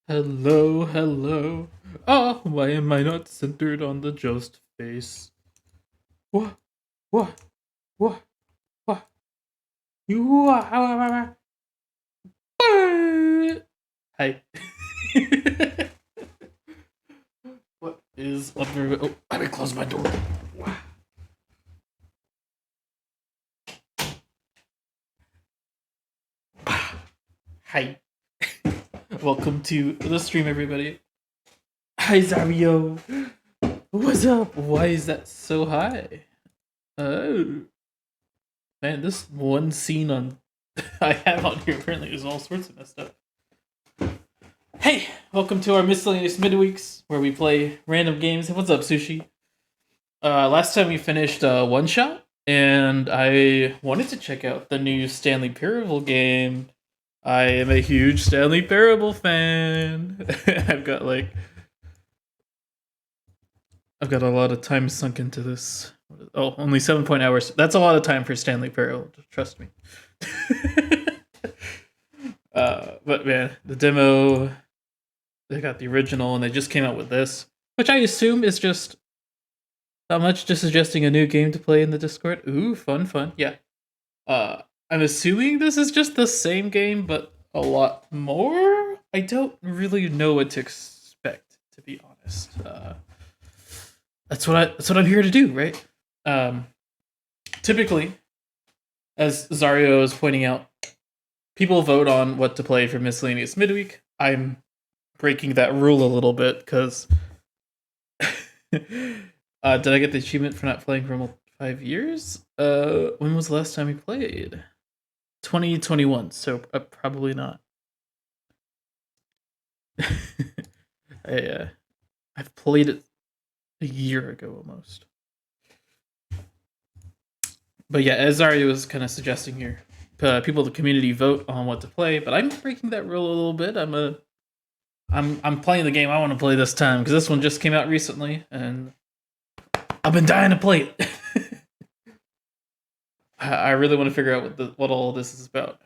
Hello, hello. Ah, why am I not centered on the just face? What? What? What? What? You are. Hi. What is up there? Oh, let me close my door. Hi. Welcome to the stream, everybody. Hi, Zario. What's up? Why is that so high? Oh, man, this one scene on I have on here apparently is all sorts of messed up. Hey, welcome to our miscellaneous midweeks where we play random games. What's up, Sushi? Last time we finished One Shot, and I wanted to check out the new Stanley Parable game. I am a huge Stanley Parable fan. I've got a lot of time sunk into this. Oh, only 7 hours. That's a lot of time for Stanley Parable. Trust me. But man, the demo, they got the original, and they just came out with this, which I assume is just not much, just suggesting a new game to play in the Discord. Ooh, fun, fun. Yeah. I'm assuming this is just the same game, but a lot more. I don't really know what to expect, to be honest. That's what I'm here to do, right? Um, Typically, as Zario is pointing out, people vote on what to play for miscellaneous midweek. I'm breaking that rule a little bit because did I get the achievement for not playing for 5 years? When was the last time we played? 2021. So probably not. I've played it a year ago almost. But yeah, as Ari was kind of suggesting here, people in the community vote on what to play. But I'm breaking that rule a little bit. I'm playing the game I want to play this time because this one just came out recently, and I've been dying to play it. I really want to figure out what all this is about.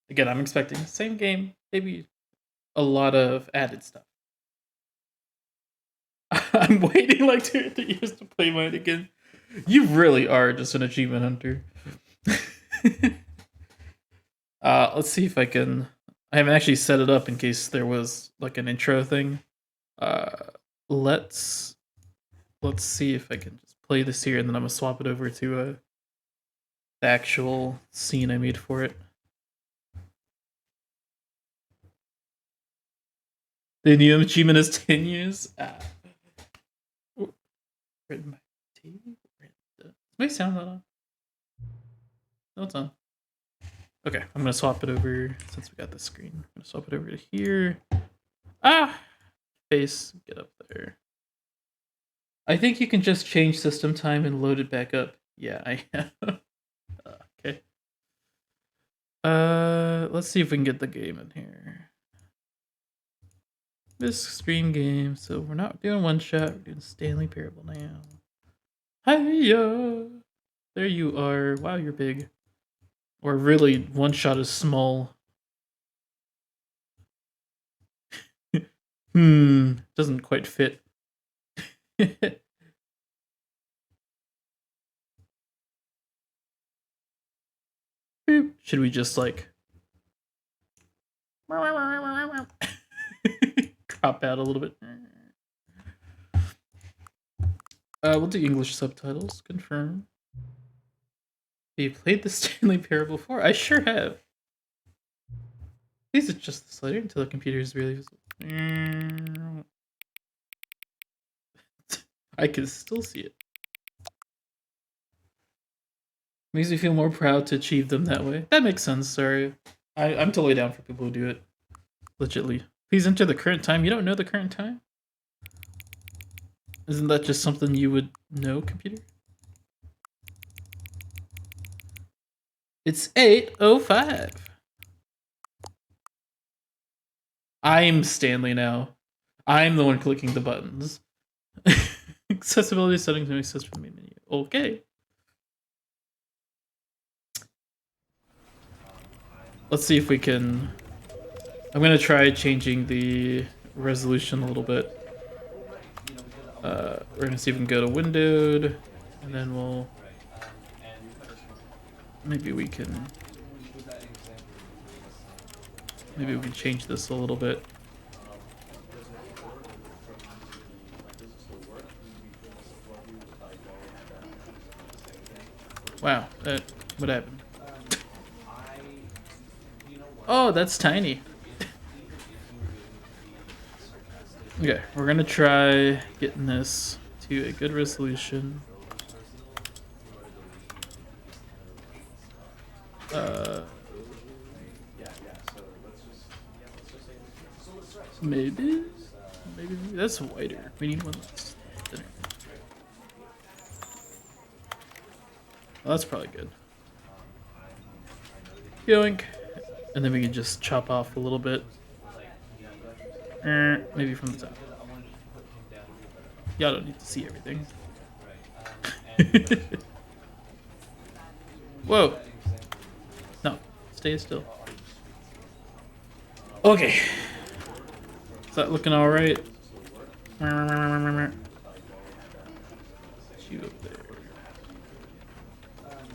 Again, I'm expecting the same game, maybe a lot of added stuff. I'm waiting like 2 or 3 years to play mine again. You really are just an achievement hunter. Let's see if I can. I haven't actually set it up in case there was like an intro thing. Uh, let's see if I can just play this here, and then I'm gonna swap it over to the actual scene I made for it. The new achievement is 10 years. Written by T. Does my sound not on? No, it's on. Okay, I'm gonna swap it over since we got the screen. I'm gonna swap it over to here. Ah, face, get up there. I think you can just change system time and load it back up. Yeah, I have. Okay. Let's see if we can get the game in here. This stream game. So we're not doing One Shot. We're doing Stanley Parable now. Hiya! There you are. Wow, you're big. Or really, One Shot is small. Doesn't quite fit. Should we just like crop out a little bit? We'll do English subtitles. Confirm. Have you played the Stanley Parable before? I sure have. Please adjust the slider until the computer is really visible. I can still see it. Makes me feel more proud to achieve them that way. That makes sense, sorry. I'm totally down for people who do it. Legitly. Please enter the current time. You don't know the current time? Isn't that just something you would know, computer? It's 8:05. I'm Stanley now. I'm the one clicking the buttons. Accessibility settings and access from the main menu. Okay. Let's see if we can I'm gonna try changing the resolution a little bit. We're gonna see if we can go to windowed, and then we'll maybe we can change this a little bit. Wow, what happened? Oh, that's tiny. Okay, we're gonna try getting this to a good resolution. Maybe that's wider. We need one that's thinner. Well, that's probably good. Yoink. And then we can just chop off a little bit. Maybe from the top. Y'all don't need to see everything. Whoa. No, stay still. Okay. Is that looking alright? You up there.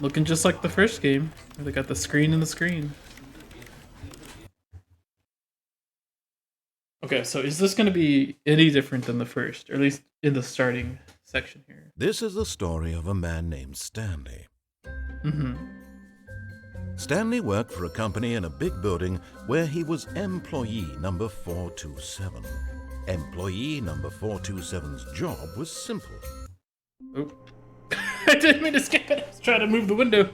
Looking just like the first game. Where they got the screen in the screen. Okay, so is this going to be any different than the first? Or at least in the starting section here. This is the story of a man named Stanley. Mm-hmm. Stanley worked for a company in a big building where he was employee number 427. Employee number 427's job was simple. Oh. I didn't mean to skip it. I was trying to move the window.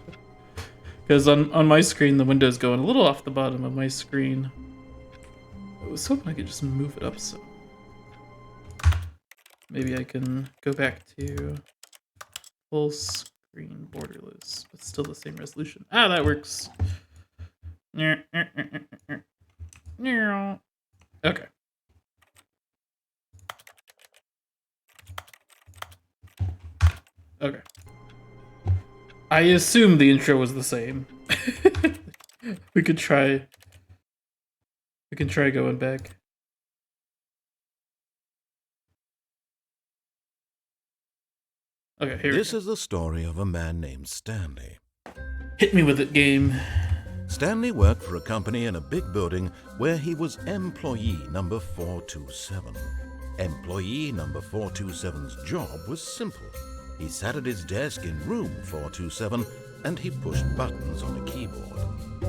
Because on my screen, the window's going a little off the bottom of my screen. I was hoping I could just move it up so. Maybe I can go back to full screen borderless, but still the same resolution. Ah, that works. Okay. Okay. I assume the intro was the same. We can try going back. Okay, here This is the story of a man named Stanley. Hit me with it, game. Stanley worked for a company in a big building where he was employee number 427. Employee number 427's job was simple. He sat at his desk in room 427 and he pushed buttons on a keyboard.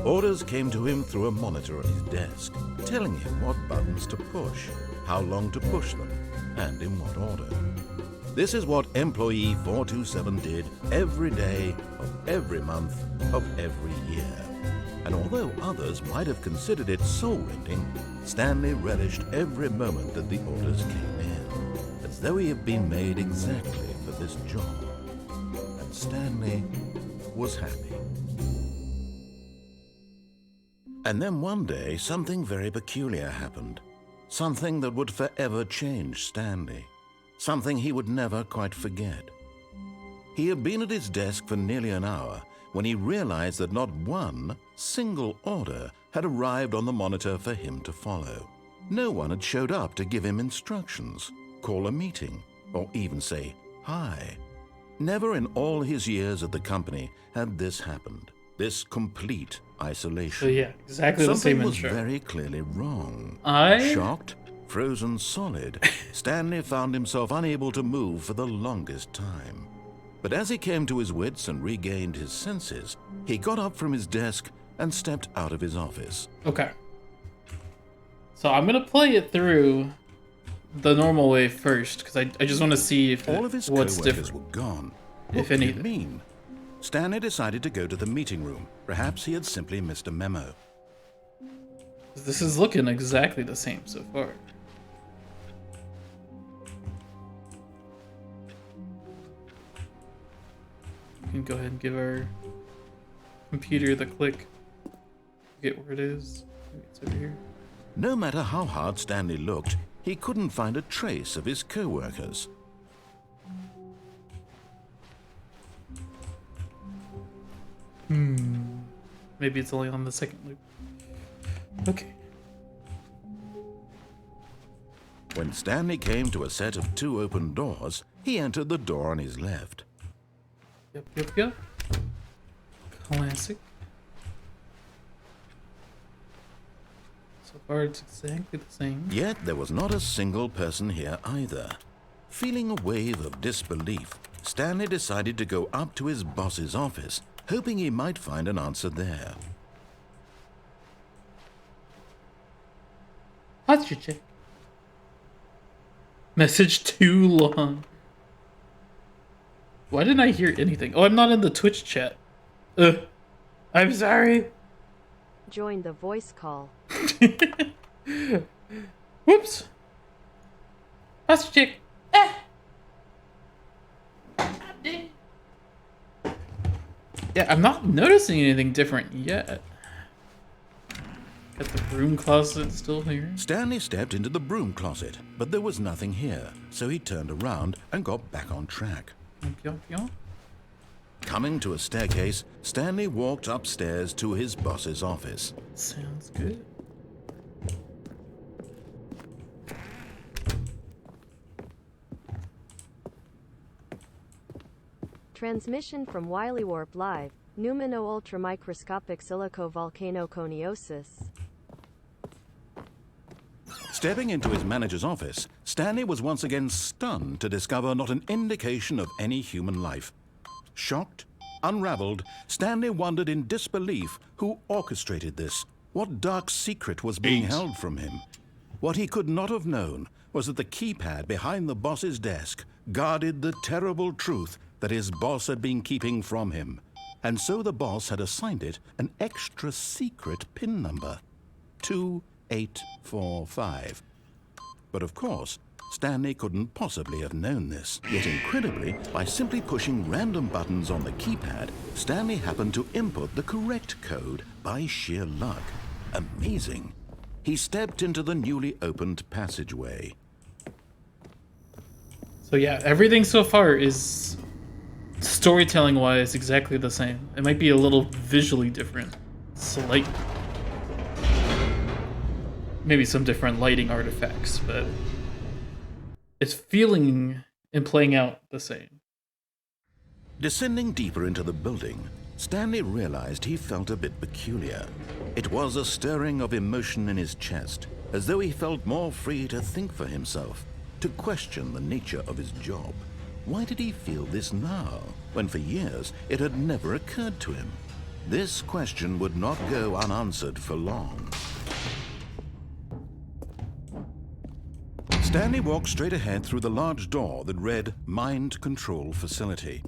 Orders came to him through a monitor on his desk, telling him what buttons to push, how long to push them, and in what order. This is what employee 427 did every day of every month of every year. And although others might have considered it soul-rending, Stanley relished every moment that the orders came in, as though he had been made exactly for this job. And Stanley was happy. And then one day, something very peculiar happened. Something that would forever change Stanley. Something he would never quite forget. He had been at his desk for nearly an hour when he realized that not one single order had arrived on the monitor for him to follow. No one had showed up to give him instructions, call a meeting, or even say hi. Never in all his years at the company had this happened. This complete isolation. So yeah, exactly the same intro. Something was very clearly wrong. I Shocked, frozen solid, Stanley found himself unable to move for the longest time. But as he came to his wits and regained his senses, he got up from his desk and stepped out of his office. Okay. So I'm gonna play it through the normal way first, because I just want to see if all of his what's co-workers different. were gone. If What did anything. it mean? Stanley decided to go to the meeting room. Perhaps he had simply missed a memo. This is looking exactly the same so far. We can go ahead and give our computer the click. Get where it is. Maybe it's over here. No matter how hard Stanley looked, he couldn't find a trace of his co-workers. Maybe it's only on the second loop. Okay. When Stanley came to a set of 2 open doors, he entered the door on his left. Yep. Classic. So far, it's exactly the same. Yet there was not a single person here either. Feeling a wave of disbelief, Stanley decided to go up to his boss's office, hoping he might find an answer there. Posture check. Message too long. Why didn't I hear anything? Oh, I'm not in the Twitch chat. I'm sorry. Join the voice call. Whoops. Posture check. Yeah, I'm not noticing anything different yet. Got the broom closet still here. Stanley stepped into the broom closet, but there was nothing here, so he turned around and got back on track. Coming to a staircase, Stanley walked upstairs to his boss's office. Sounds good. Transmission from Wily Warp Live. Pneumano ultramicroscopic silicovolcanoconiosis. Stepping into his manager's office, Stanley was once again stunned to discover not an indication of any human life. Shocked, unraveled, Stanley wondered in disbelief who orchestrated this. What dark secret was being held from him? What he could not have known was that the keypad behind the boss's desk guarded the terrible truth that his boss had been keeping from him. And so the boss had assigned it an extra secret PIN number, 2845. But of course, Stanley couldn't possibly have known this. Yet incredibly, by simply pushing random buttons on the keypad, Stanley happened to input the correct code by sheer luck. Amazing. He stepped into the newly opened passageway. So yeah, everything so far is storytelling-wise exactly the same. It might be a little visually different. Slight. Maybe some different lighting artifacts, but it's feeling and playing out the same. Descending deeper into the building, Stanley realized he felt a bit peculiar. It was a stirring of emotion in his chest, as though he felt more free to think for himself, to question the nature of his job. Why did he feel this now, when for years it had never occurred to him? This question would not go unanswered for long. Stanley walked straight ahead through the large door that read Mind Control Facility.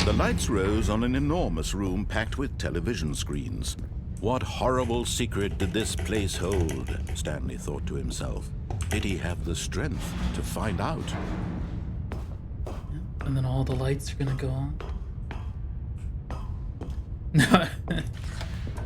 The lights rose on an enormous room packed with television screens. What horrible secret did this place hold? Stanley thought to himself. Did he have the strength to find out? And then all the lights are gonna go on.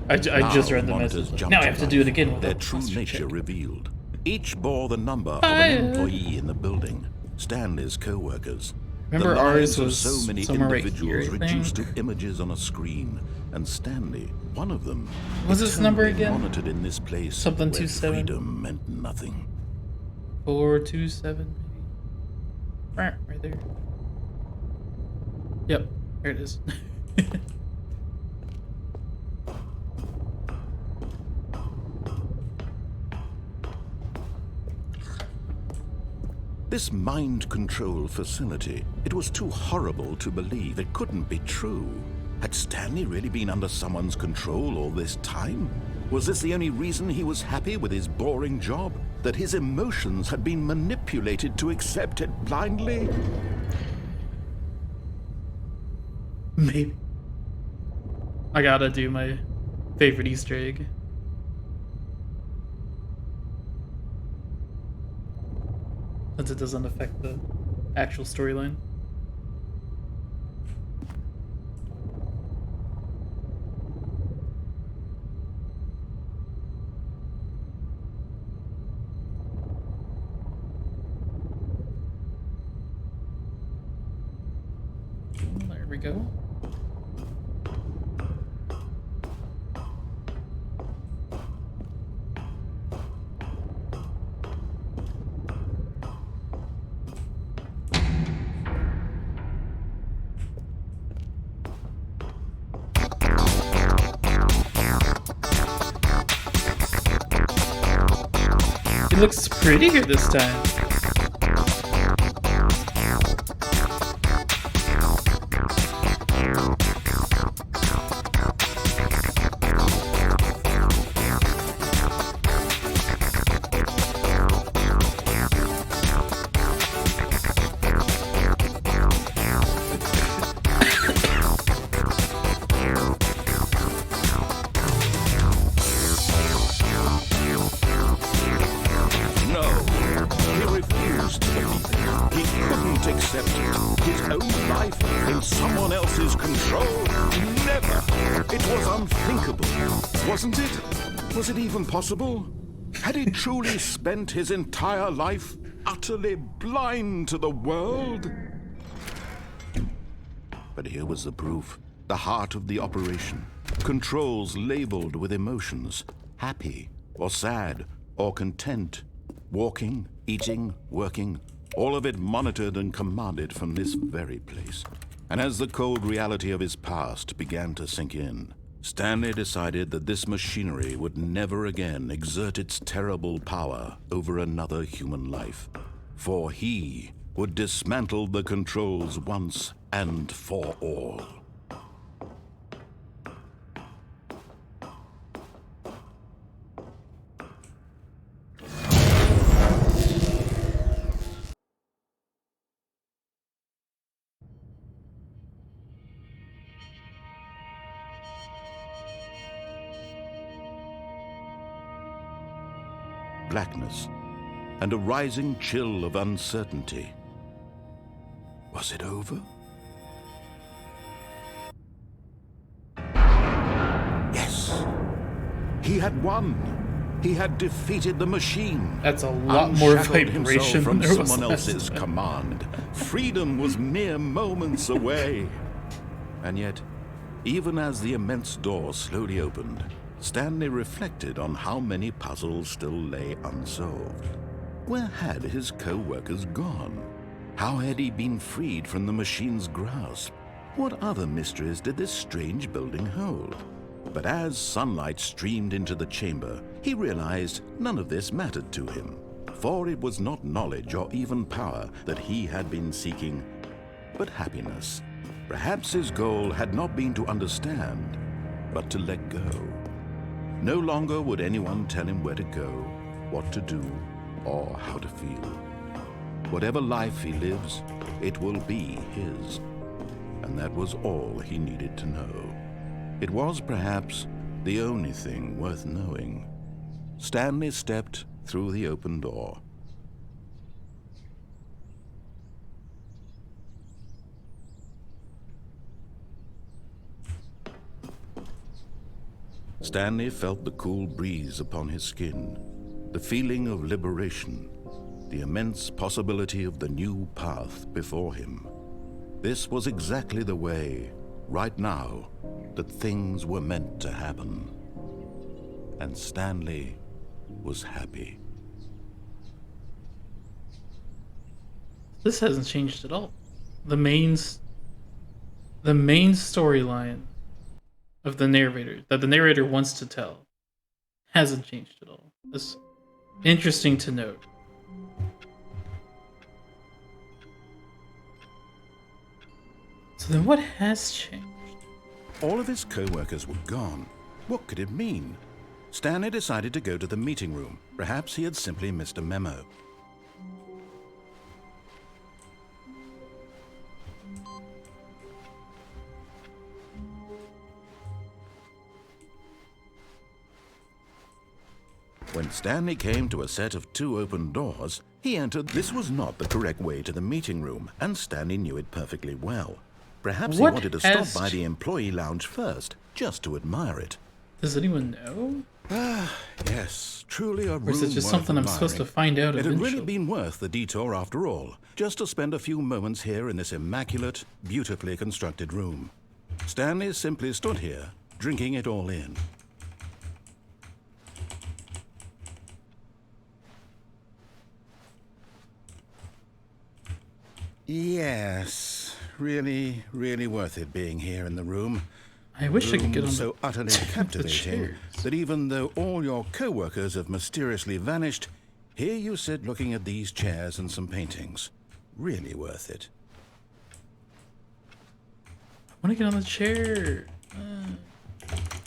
I just read the message. Now I have to do it again. Their true nature revealed. Each bore the number of an employee in the building. Stanley's co-workers. Remember, ours was so many somewhere individuals right here, reduced to images on a screen, and Stanley, one of them, was this number again? Monitored in this place Something where 27. freedom meant nothing. 427, maybe. Right there. Yep, there it is. This mind control facility, it was too horrible to believe. It couldn't be true. Had Stanley really been under someone's control all this time? Was this the only reason he was happy with his boring job? That his emotions had been manipulated to accept it blindly? Maybe. I gotta do my favorite Easter egg. Since it doesn't affect the actual storyline. we go. It looks prettier this time. Wasn't it? Was it even possible? Had he truly spent his entire life utterly blind to the world? But here was the proof. The heart of the operation. Controls labeled with emotions. Happy, or sad, or content. Walking, eating, working. All of it monitored and commanded from this very place. And as the cold reality of his past began to sink in, Stanley decided that this machinery would never again exert its terrible power over another human life, for he would dismantle the controls once and for all. Blackness, and a rising chill of uncertainty. Was it over? Yes! He had won! He had defeated the machine! That's a lot more vibration from than there was someone last else's time. command. Freedom was mere moments away. And yet, even as the immense door slowly opened, Stanley reflected on how many puzzles still lay unsolved. Where had his co-workers gone? How had he been freed from the machine's grasp? What other mysteries did this strange building hold? But as sunlight streamed into the chamber, he realized none of this mattered to him, for it was not knowledge or even power that he had been seeking, but happiness. Perhaps his goal had not been to understand, but to let go. No longer would anyone tell him where to go, what to do, or how to feel. Whatever life he lives, it will be his. And that was all he needed to know. It was perhaps the only thing worth knowing. Stanley stepped through the open door. Stanley felt the cool breeze upon his skin, the feeling of liberation, the immense possibility of the new path before him. This was exactly the way, right now, that things were meant to happen. And Stanley was happy. This hasn't changed at all. The main storyline of the narrator that the narrator wants to tell hasn't changed at all. It's interesting to note. So then what has changed? All of his co-workers were gone. What could it mean? Stanley decided to go to the meeting room. Perhaps he had simply missed a memo. When Stanley came to a set of 2 open doors, he entered. This was not the correct way to the meeting room, and Stanley knew it perfectly well. Perhaps he wanted to stop by the employee lounge first, just to admire it. Does anyone know? Ah, yes, truly a room Or is it just worth something I'm supposed to admiring. find out It had eventually? really been worth the detour after all, just to spend a few moments here in this immaculate, beautifully constructed room. Stanley simply stood here, drinking it all in. Yes, really, really worth it being here in the room. I wish I could get Room on so utterly the captivating chairs. that even though all your co-workers have mysteriously vanished, here you sit looking at these chairs and some paintings. Really worth it. I want to get on the chair.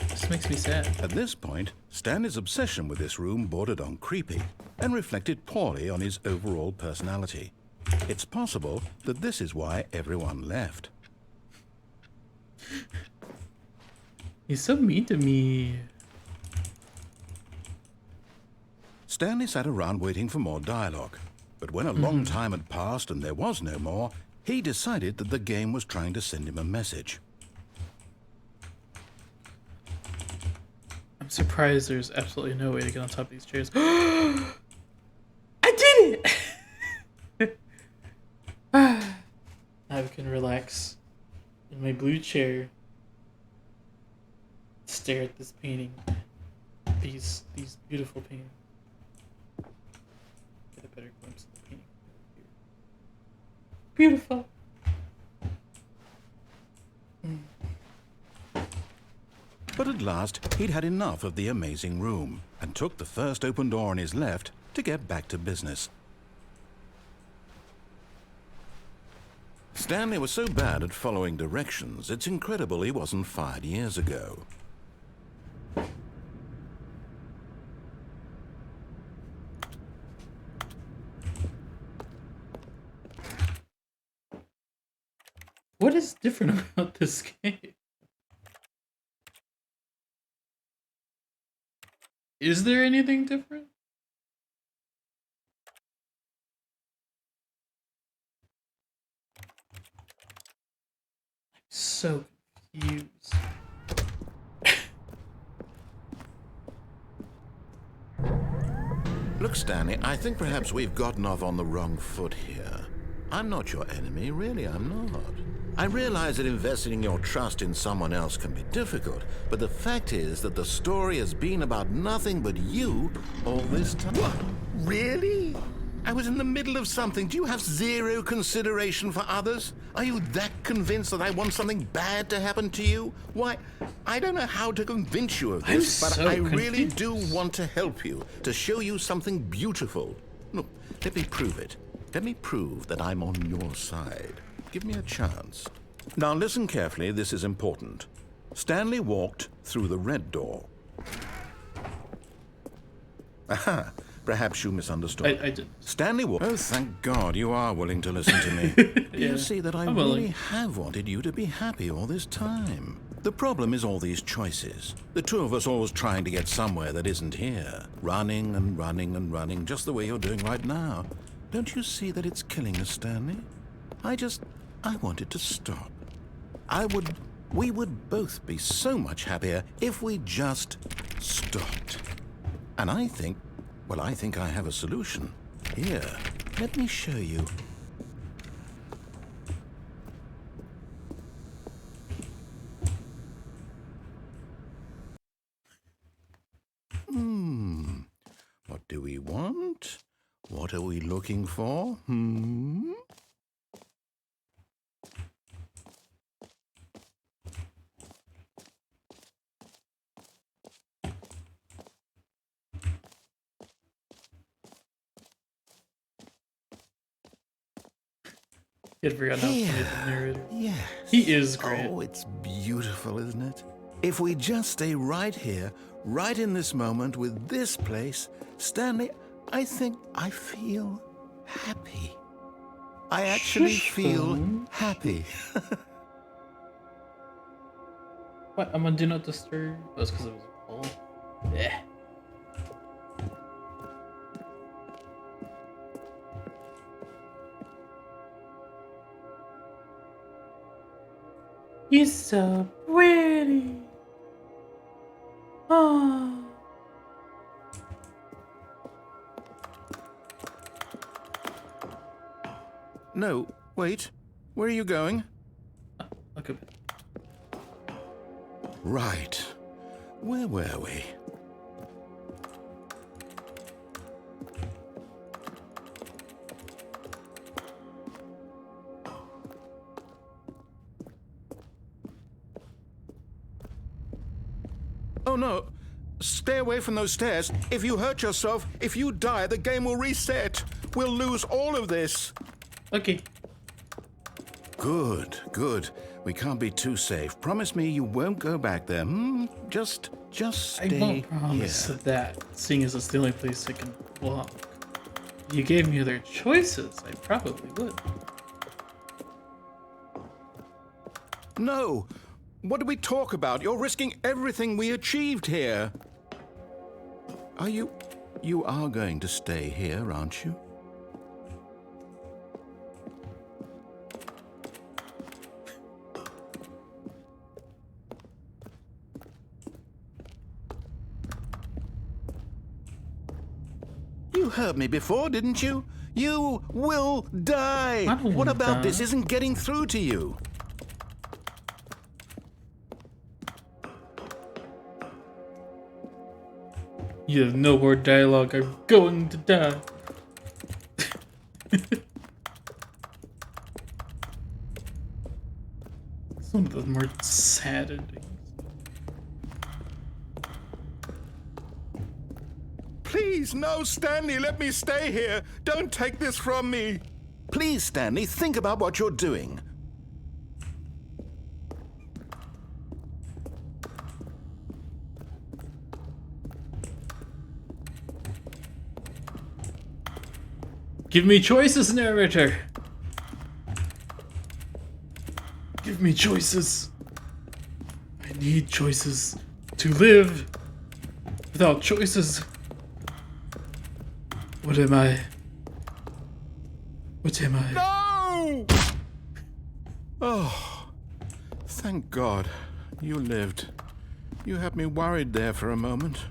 This makes me sad. At this point, Stanley's obsession with this room bordered on creepy and reflected poorly on his overall personality. It's possible that this is why everyone left. He's so mean to me. Stanley sat around waiting for more dialogue, but when a long time had passed and there was no more, he decided that the game was trying to send him a message. I'm surprised there's absolutely no way to get on top of these chairs. I did it! Now I can relax in my blue chair, stare at this painting, these beautiful paintings. Get a better glimpse of the painting. Beautiful. But at last, he'd had enough of the amazing room and took the first open door on his left to get back to business. Stanley was so bad at following directions, it's incredible he wasn't fired years ago. What is different about this game? Is there anything different? I'm so confused. Look, Stanley, I think perhaps we've gotten off on the wrong foot here. I'm not your enemy, really, I'm not. I realize that investing your trust in someone else can be difficult, but the fact is that the story has been about nothing but you all this time. What? Really? I was in the middle of something. Do you have zero consideration for others? Are you that convinced that I want something bad to happen to you? Why, I don't know how to convince you of this, I'm but so I really confused. do want to help you, to show you something beautiful. Look, let me prove it. Let me prove that I'm on your side. Give me a chance. Now listen carefully, this is important. Stanley walked through the red door. Aha, perhaps you misunderstood. I did. Stanley walked... Oh, thank God you are willing to listen to me. Do Yeah, you see that I I'm really willing. have wanted you to be happy all this time? The problem is all these choices. The two of us always trying to get somewhere that isn't here. Running and running and running, just the way you're doing right now. Don't you see that it's killing us, Stanley? I wanted to stop. We would both be so much happier if we just stopped. And I think I have a solution. Here, let me show you. What do we want? What are we looking for? He had forgotten how funny the narrator. Yes. He is great. Oh, it's beautiful, isn't it? If we just stay right here, right in this moment with this place, Stanley, I think I feel happy. I actually Shush, feel phone. happy. What? I'm on Do Not Disturb? That's because it was a call. Yeah. You're so pretty. No, wait. Where are you going? Okay. Right. Where were we? Oh no! Stay away from those stairs. If you hurt yourself, if you die, the game will reset. We'll lose all of this. Okay. Good, good. We can't be too safe. Promise me you won't go back there. Just stay I won't promise here. that, seeing as it's the only place I can walk. If you gave me other choices, I probably would. No! What do we talk about? You're risking everything we achieved here. Are you... You are going to stay here, aren't you? You heard me before, didn't you? You will die! I don't What wanna about die. this isn't getting through to you? You have no more dialogue. I'm going to die. It's one of the more sad endings. Please, no, Stanley, let me stay here. Don't take this from me. Please, Stanley, think about what you're doing. Give me choices, narrator. Give me choices. I need choices to live. Without choices, what am I? What am I? No! Oh, thank God you lived. You had me worried there for a moment.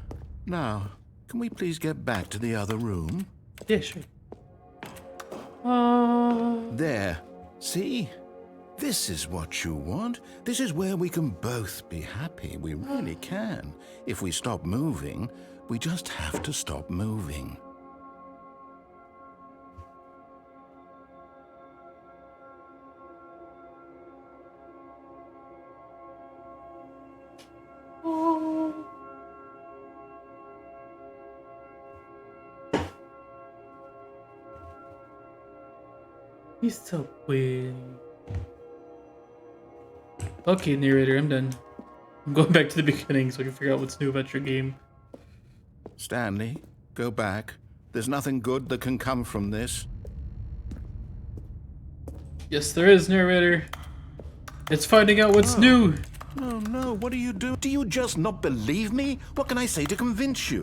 Now, can we please get back to the other room? Yeah, sure. There. See? This is what you want. This is where we can both be happy. We really can. If we stop moving, we just have to stop moving. He's so weird. Okay, narrator, I'm done. I'm going back to the beginning so I can figure out what's new about your game. Stanley, go back. There's nothing good that can come from this. Yes, there is, narrator. It's finding out what's new. No, no, what do you do? Do you just not believe me? What can I say to convince you?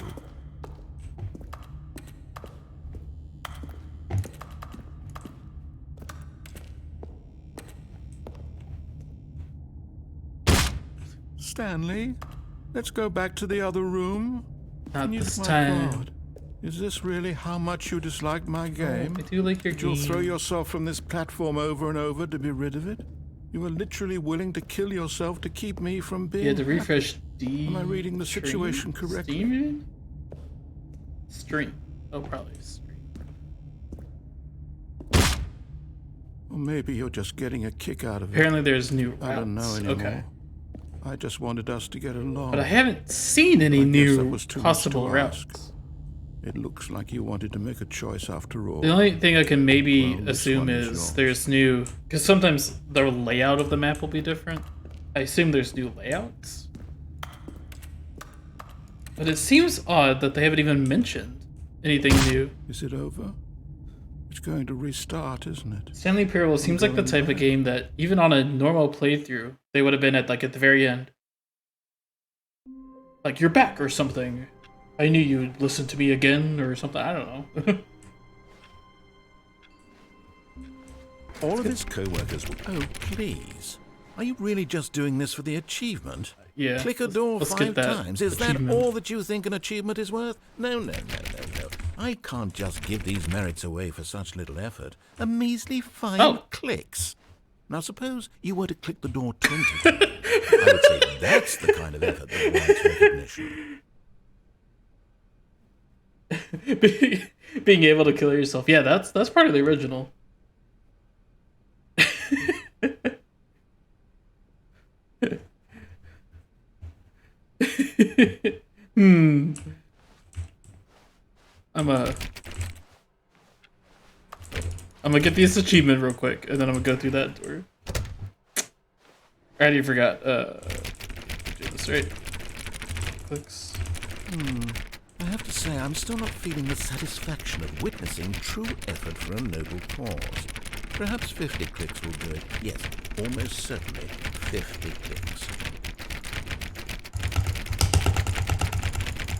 Stanley, let's go back to the other room. Not And this my time. God, is this really how much you dislike my game? I do like your You'll game. throw yourself from this platform over and over to be rid of it? You were literally willing to kill yourself to keep me from being You had to happy. refresh D. Am I reading the situation correctly? Steam? Stream. Oh, probably stream. Or maybe you're just getting a kick out of it. Apparently there's new routes. I don't know anymore. Okay. I just wanted us to get along. But I haven't seen any I guess that new was too much possible to routes. ask. It looks like you wanted to make a choice after all. The only thing I can maybe Well, this assume one is is yours. there's new... Because sometimes the layout of the map will be different. I assume there's new layouts. But it seems odd that they haven't even mentioned anything new. Is it over? It's going to restart, isn't it? Stanley Parable seems like the type of game that, even on a normal playthrough, they would have been at like at the very end. Like, you're back or something. I knew you'd listen to me again or something. I don't know. All of his co-workers... Oh, please. Are you really just doing this for the achievement? Yeah. Click a door let's 5 get that times. Is that achievement. all that you think an achievement is worth? No, no, no, no, no. I can't just give these merits away for such little effort. A measly 5 clicks. Now suppose you were to click the door 20 times. I would say that's the kind of effort that warrants recognition. Being able to kill yourself. Yeah, that's part of the original. I'm gonna get this achievement real quick, and then I'm gonna go through that door. I already forgot. Do this right. Clicks. I have to say, I'm still not feeling the satisfaction of witnessing true effort for a noble cause. Perhaps 50 clicks will do it. Yes, almost certainly 50 clicks.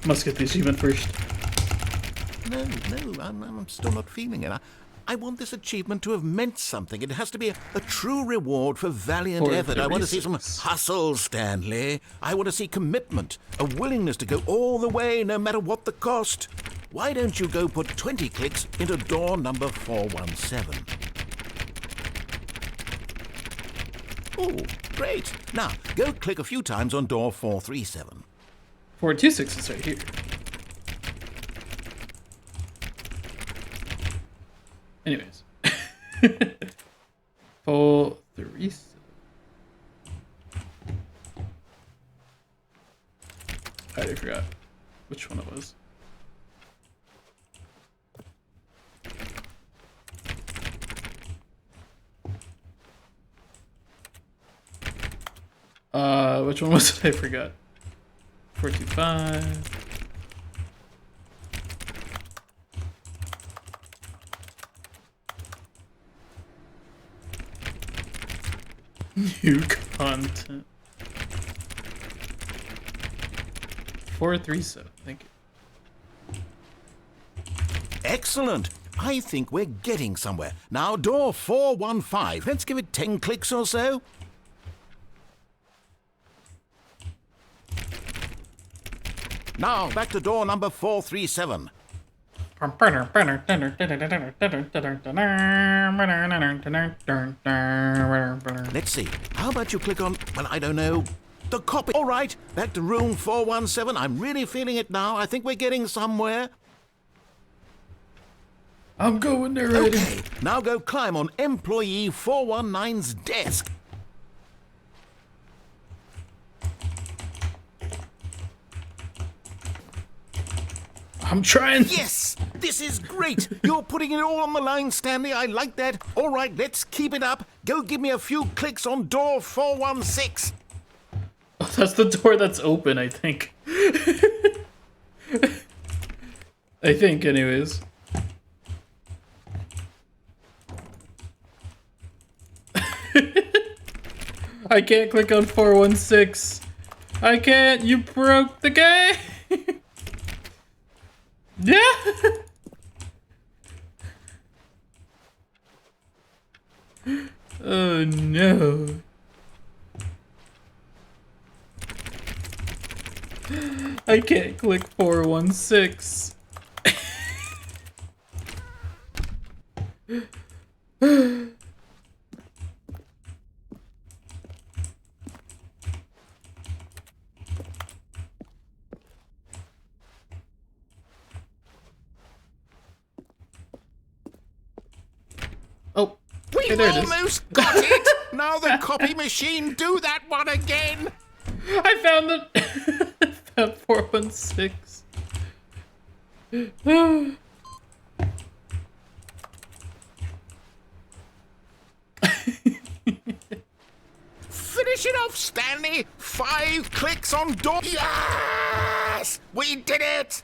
Must get the achievement first. No, I'm still not feeling it. I want this achievement to have meant something. It has to be a true reward for valiant effort. I want to see some hustle, Stanley. I want to see commitment, a willingness to go all the way no matter what the cost. Why don't you go put 20 clicks into door number 417? Oh, great. Now, go click a few times on door 437. 426 is right here. Anyways. 437. I already forgot which one it was. Which one was it? I forgot. 425. New content. 437. Thank you. Excellent. I think we're getting somewhere. Now, door 415. Let's give it 10 clicks or so. Now, back to door number 437. Let's see. How about you click on, well, I don't know, the copy. All right, back to room 417. I'm really feeling it now. I think we're getting somewhere. I'm going there already. Okay, now go climb on employee 419's desk. I'm trying. Yes, this is great. You're putting it all on the line, Stanley. I like that. All right, let's keep it up. Go give me a few clicks on door 416. Oh, that's the door that's open, I think. I think, anyways. I can't click on 416. I can't. You broke the game. Yeah. Oh no. I can't click 416. Oh, We okay, there it is. almost got it. Now the copy machine, do that one again. I found the I found 416. Finish it off, Stanley. 5 clicks on door. Yes, we did it.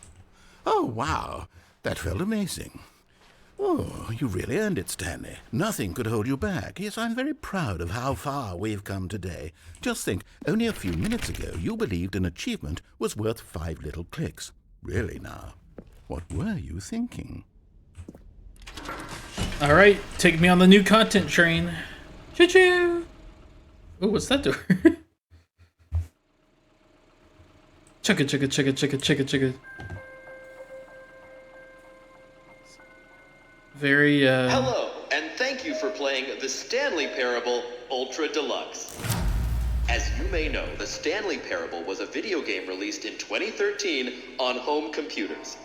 Oh, wow. That felt amazing. Oh, you really earned it, Stanley. Nothing could hold you back. Yes, I'm very proud of how far we've come today. Just think, only a few minutes ago, you believed an achievement was worth 5 little clicks. Really now, what were you thinking? All right, take me on the new content train. Choo-choo. Oh, what's that door? Chugga chugga chugga chugga chugga chugga. Very Hello, and thank you for playing the Stanley Parable Ultra Deluxe. As you may know, the Stanley Parable was a video game released in 2013 on home computers.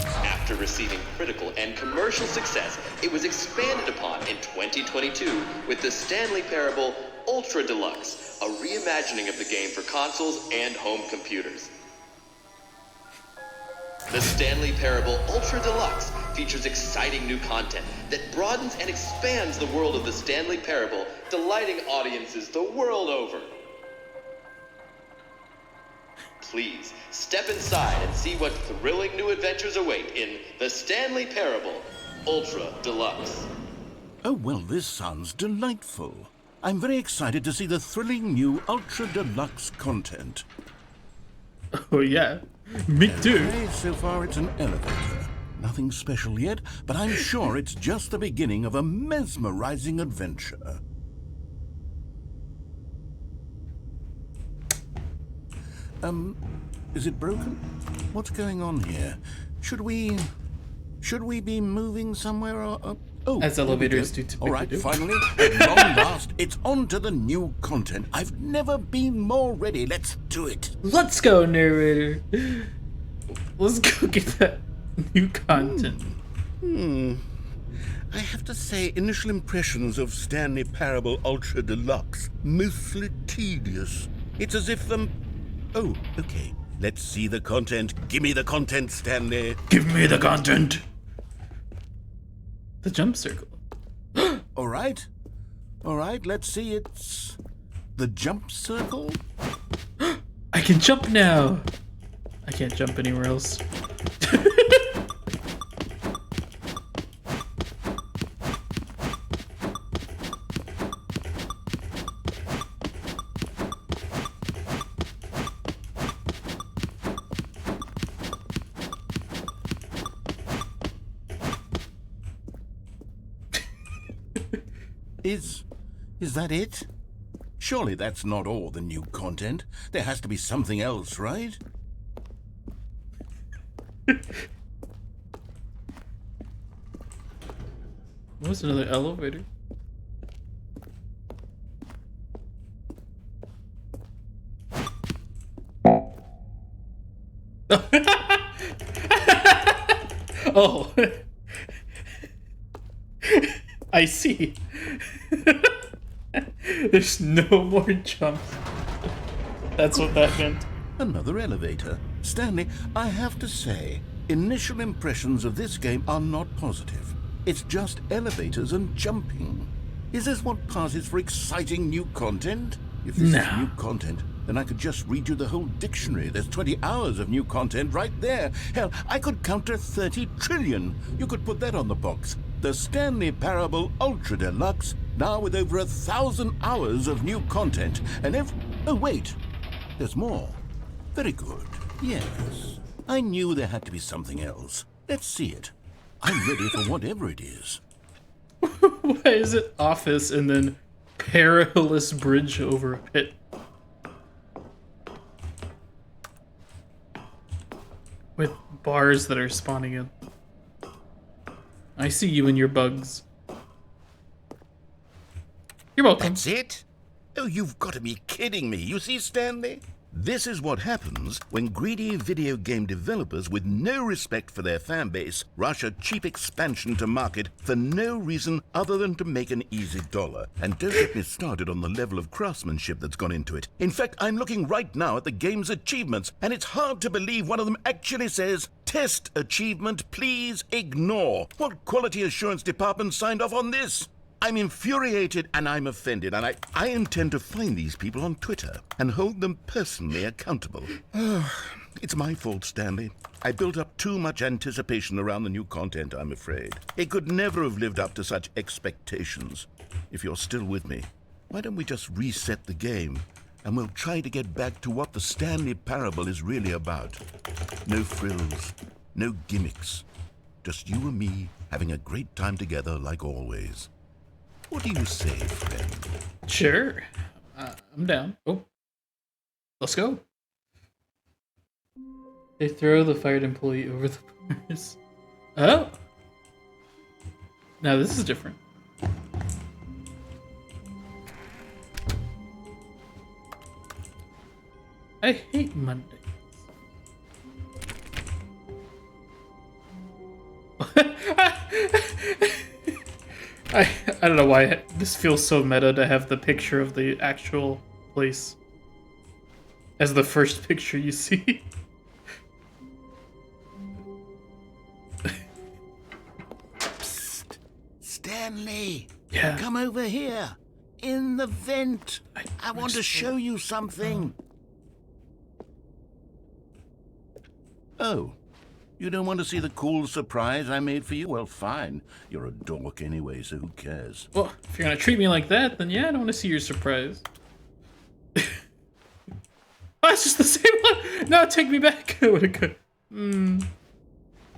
After receiving critical and commercial success, it was expanded upon in 2022 with the Stanley Parable Ultra Deluxe, a reimagining of the game for consoles and home computers. The Stanley Parable Ultra Deluxe features exciting new content that broadens and expands the world of the Stanley Parable, delighting audiences the world over. Please, step inside and see what thrilling new adventures await in the Stanley Parable Ultra Deluxe. Oh, well, this sounds delightful. I'm very excited to see the thrilling new Ultra Deluxe content. Oh yeah, me too. Okay, so far it's an elevator. Nothing special yet, but I'm sure it's just the beginning of a mesmerizing adventure. Is it broken? What's going on here? Should we be moving somewhere or... Oh, As elevators do typically all right, do. finally, at long last, it's on to the new content. I've never been more ready. Let's do it. Let's go, narrator. Let's go get that new content. I have to say, initial impressions of Stanley Parable Ultra Deluxe, mostly tedious. It's as if Oh, okay. Let's see the content. Give me the content, Stanley. Give me the content. The jump circle. All right, let's see. It's the jump circle. I can jump now. I can't jump anywhere else. Is that it? Surely that's not all the new content. There has to be something else, right? What's another elevator? Oh. I see. There's no more jumps. That's what that meant. Another elevator. Stanley, I have to say, initial impressions of this game are not positive. It's just elevators and jumping. Is this what passes for exciting new content? If this is new content, then I could just read you the whole dictionary. There's 20 hours of new content right there. Hell, I could count to 30 trillion. You could put that on the box. The Stanley Parable Ultra Deluxe, now with over 1,000 hours of new content. And oh, wait. There's more. Very good. Yes. I knew there had to be something else. Let's see it. I'm ready for whatever it is. Why is it office and then perilous bridge over a pit? With bars that are spawning in. I see you and your bugs. You're welcome. That's it? Oh, you've got to be kidding me. You see, Stanley? This is what happens when greedy video game developers with no respect for their fan base rush a cheap expansion to market for no reason other than to make an easy dollar. And don't get me started on the level of craftsmanship that's gone into it. In fact, I'm looking right now at the game's achievements, and it's hard to believe one of them actually says, "Test achievement, please ignore." What quality assurance department signed off on this? I'm infuriated and I'm offended, and I intend to find these people on Twitter and hold them personally accountable. It's my fault, Stanley. I built up too much anticipation around the new content, I'm afraid. It could never have lived up to such expectations. If you're still with me, why don't we just reset the game and we'll try to get back to what the Stanley Parable is really about. No frills, no gimmicks. Just you and me having a great time together like always. What do you say, friend? Sure. I'm down. Oh. Let's go. They throw the fired employee over the bars. Oh. Now this is different. I hate Mondays. I don't know why this feels so meta to have the picture of the actual place as the first picture you see. Psst. Stanley! Yeah. Come over here! In the vent! I want to just- show you something! Oh, you don't want to see the cool surprise I made for you? Well, fine. You're a dork anyway, so who cares? Well, if you're gonna treat me like that, then yeah, I don't want to see your surprise. Oh, it's just the same one. No, take me back. What a good.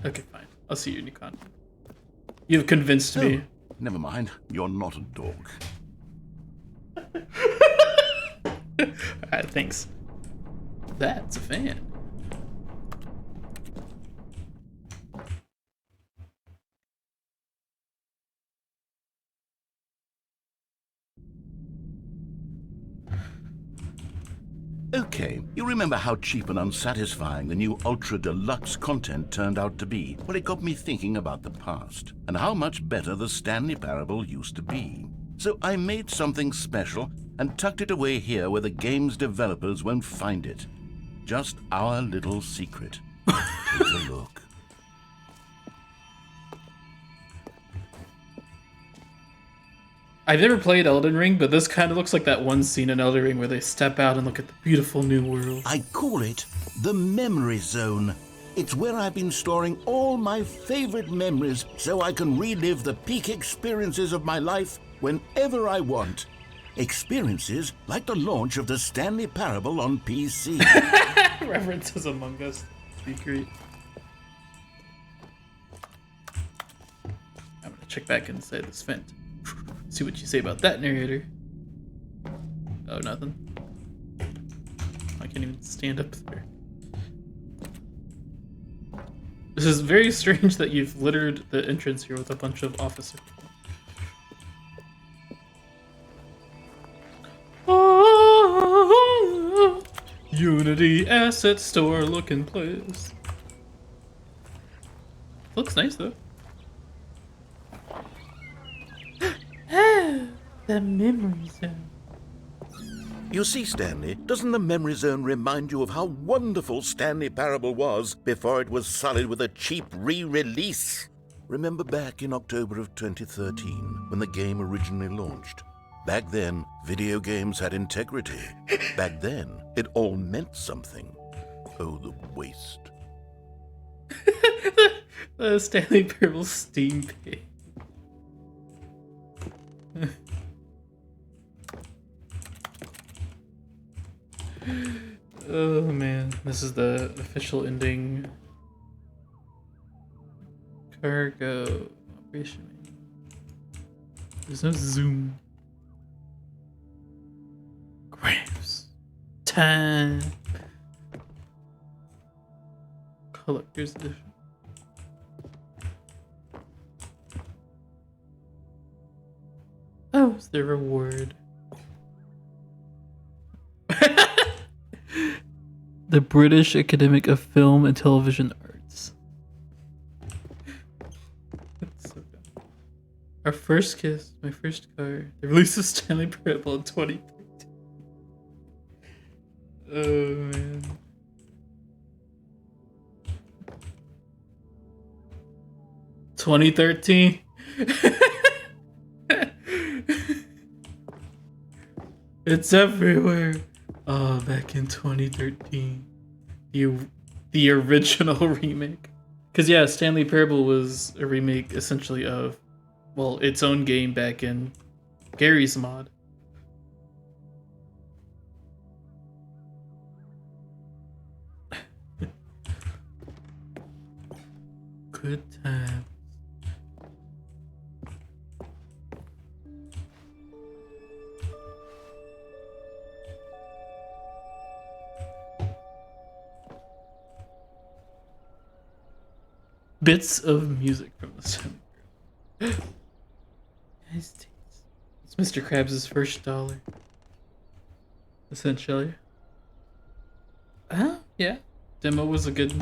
Okay, fine. I'll see your new content. You've convinced me. Never mind. You're not a dork. Alright, thanks. That's a fan. Okay, you remember how cheap and unsatisfying the new Ultra Deluxe content turned out to be? Well, it got me thinking about the past, and how much better the Stanley Parable used to be. So I made something special and tucked it away here where the game's developers won't find it. Just our little secret. Take a look. I've never played Elden Ring, but this kind of looks like that one scene in Elden Ring where they step out and look at the beautiful new world. I call it the Memory Zone. It's where I've been storing all my favorite memories so I can relive the peak experiences of my life whenever I want. Experiences like the launch of the Stanley Parable on PC. References Among Us. Be great. I'm gonna check back inside this vent. See what you say about that, narrator. Oh, nothing. I can't even stand up there. This is very strange that you've littered the entrance here with a bunch of officers. Oh, Unity Asset Store looking place. Looks nice though. The memory zone. You see, Stanley, doesn't the Memory Zone remind you of how wonderful Stanley Parable was before it was sullied with a cheap re-release? Remember back in October of 2013, when the game originally launched? Back then, video games had integrity. Back then, it all meant something. Oh, the waste. The Stanley Parable Steam page. Oh man, this is the official ending. Cargo operation. There's no zoom. Graves. Time. Collector's edition. Oh, it's the reward. The British Academic of Film and Television Arts. That's so dumb. Our first kiss, my first car. The release of Stanley Parable in 2013. Oh man. "2013." It's everywhere. Oh, back in 2013, the original remake. Cause yeah, Stanley Parable was a remake essentially of, well, its own game back in Gary's mod. Good times. Bits of music from the Stanley Parable. United States. It's Mr. Krabs' first dollar. Essentially. Yeah. Demo was a good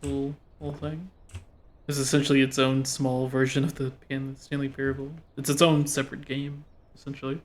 little thing. It's essentially its own small version of the Stanley Parable. It's its own separate game, essentially.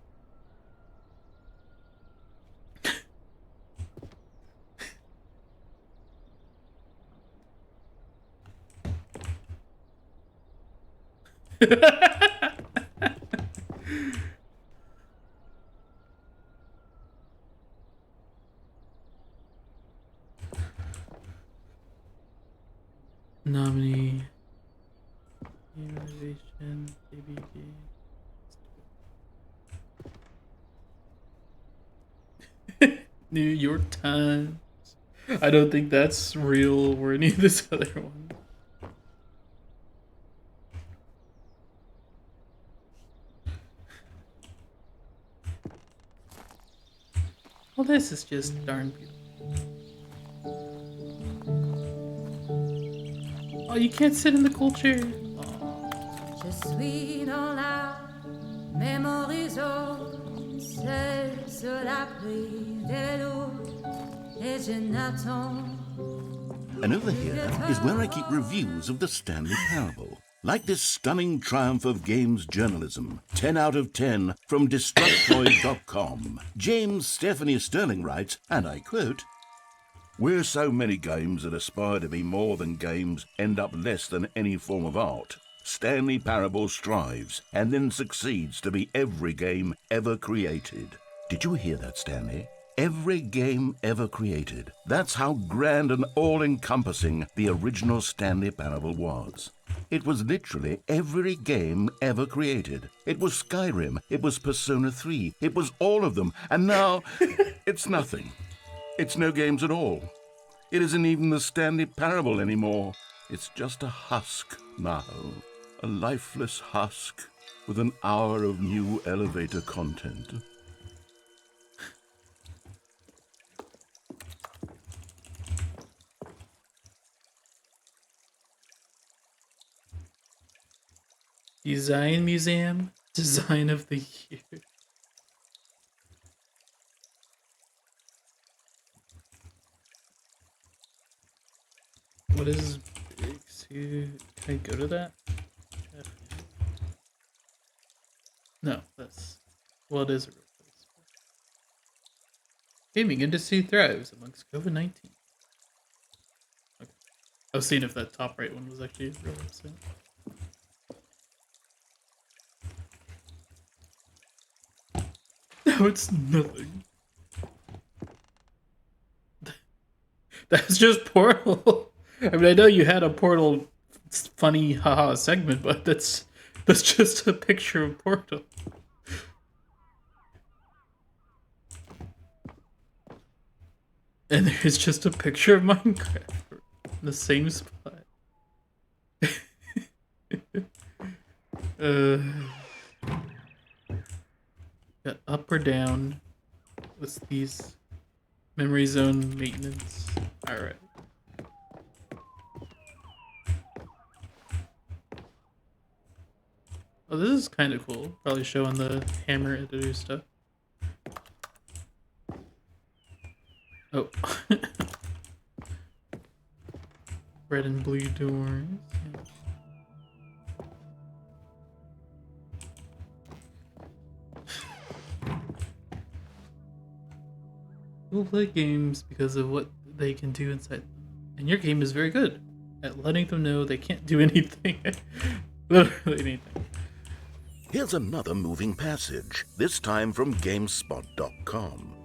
Nominee. Innovation. ABG. New York Times. I don't think that's real or any of this other one. Well, this is just darn beautiful. Oh, you can't sit in the cool chair. Je suis dans la mémorisation, seul sur l'abri de l'eau, et je n'attends. And over here is where I keep reviews of the Stanley Parable. Like this stunning triumph of games journalism, 10 out of 10 from Destructoid.com. James Stephanie Sterling writes, and I quote, "Where so many games that aspire to be more than games end up less than any form of art, Stanley Parable strives and then succeeds to be every game ever created." Did you hear that, Stanley? Every game ever created. That's how grand and all-encompassing the original Stanley Parable was. It was literally every game ever created. It was Skyrim, it was Persona 3, it was all of them, and now it's nothing. It's no games at all. It isn't even the Stanley Parable anymore. It's just a husk now. A lifeless husk with an hour of new elevator content. Design Museum, Design of the Year. What is big? Can I go to that? No, that's well, it is a real place. Gaming industry thrives amongst COVID-19. Okay. I was seeing if that top right one was actually a real website. No, it's nothing. That's just Portal. I mean, I know you had a Portal funny haha segment, but that's just a picture of Portal. And there's just a picture of Minecraft in the same spot. Got up or down. What's these? Memory zone maintenance. Alright. Oh, this is kind of cool. Probably showing the hammer editor stuff. Oh. Red and blue doors. People play games because of what they can do inside them. And your game is very good at letting them know they can't do anything. Literally anything. Here's another moving passage, this time from GameSpot.com.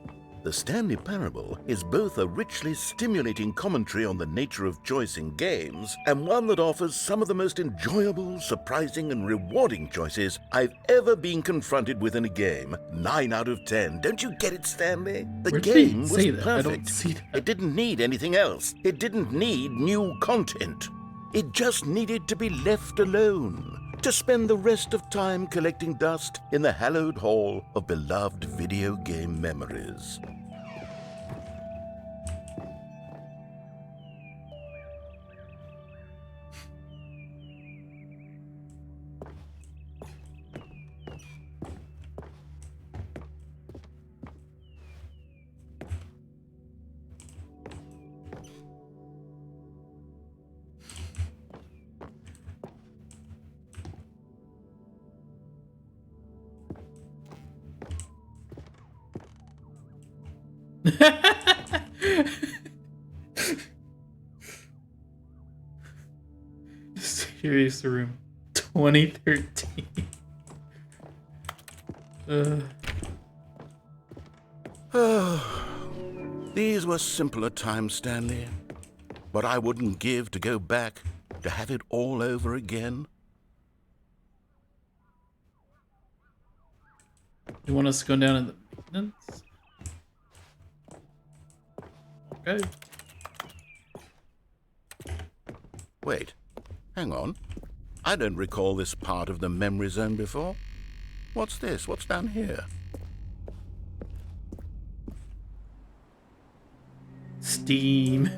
The Stanley Parable is both a richly stimulating commentary on the nature of choice in games and one that offers some of the most enjoyable, surprising, and rewarding choices I've ever been confronted with in a game. 9 out of 10. Don't you get it, Stanley? The Where did they game was say that? perfect. I don't see that. It didn't need anything else. It didn't need new content. It just needed to be left alone, to spend the rest of time collecting dust in the hallowed hall of beloved video game memories. Serious Room 2013. These were simpler times, Stanley. But I wouldn't give to go back, to have it all over again. You want us to go down in the maintenance? Okay. Wait, hang on. I don't recall this part of the memory zone before. What's this? What's down here? Steam.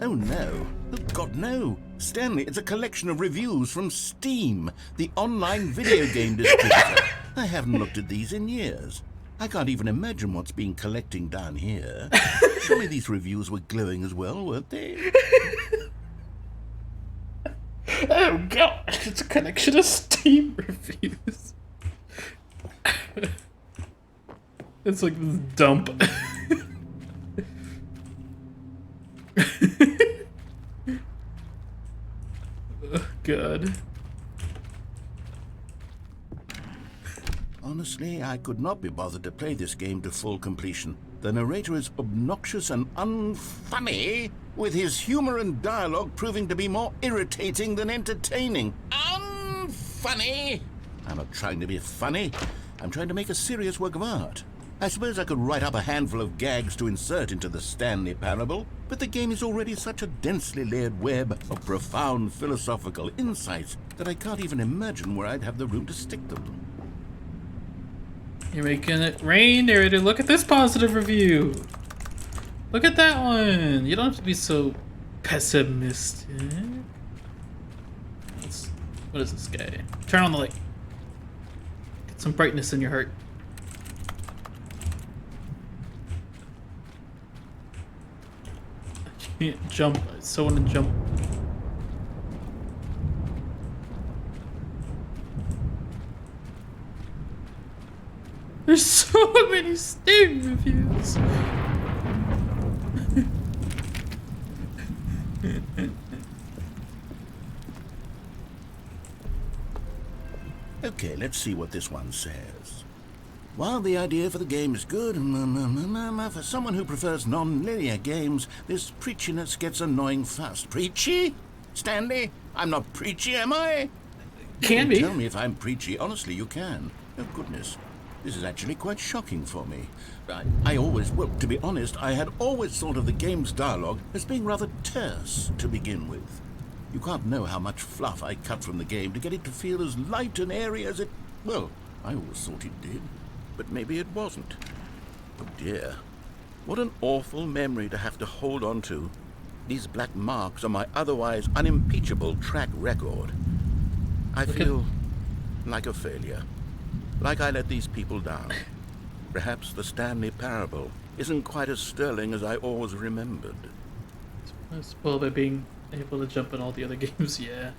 Oh no. Oh God, no. Stanley, it's a collection of reviews from Steam, the online video game distributor. I haven't looked at these in years. I can't even imagine what's been collecting down here. Surely these reviews were glowing as well, weren't they? Oh god, it's a collection of Steam reviews. It's like this dump. Oh god. Honestly, I could not be bothered to play this game to full completion. The narrator is obnoxious and unfunny, with his humor and dialogue proving to be more irritating than entertaining. Unfunny! I'm not trying to be funny. I'm trying to make a serious work of art. I suppose I could write up a handful of gags to insert into the Stanley Parable, but the game is already such a densely layered web of profound philosophical insights that I can't even imagine where I'd have the room to stick them. You're making it rain, narrator. Look at this positive review. Look at that one. You don't have to be so pessimistic. What is this guy? Turn on the light. Get some brightness in your heart. I can't jump. I so want to jump. There's so many Steam reviews. Okay, let's see what this one says. While the idea for the game is good, for someone who prefers non-linear games, this preachiness gets annoying fast. Preachy? Stanley? I'm not preachy, am I? Can be. Tell me if I'm preachy. Honestly, you can. Oh, goodness. This is actually quite shocking for me. Well, to be honest, I had always thought of the game's dialogue as being rather terse to begin with. You can't know how much fluff I cut from the game to get it to feel as light and airy as it... Well, I always thought it did, but maybe it wasn't. Oh dear. What an awful memory to have to hold on to. These black marks on my otherwise unimpeachable track record. I feel like a failure. Like I let these people down. Perhaps the Stanley Parable isn't quite as sterling as I always remembered. Spoiled by being able to jump in all the other games, yeah.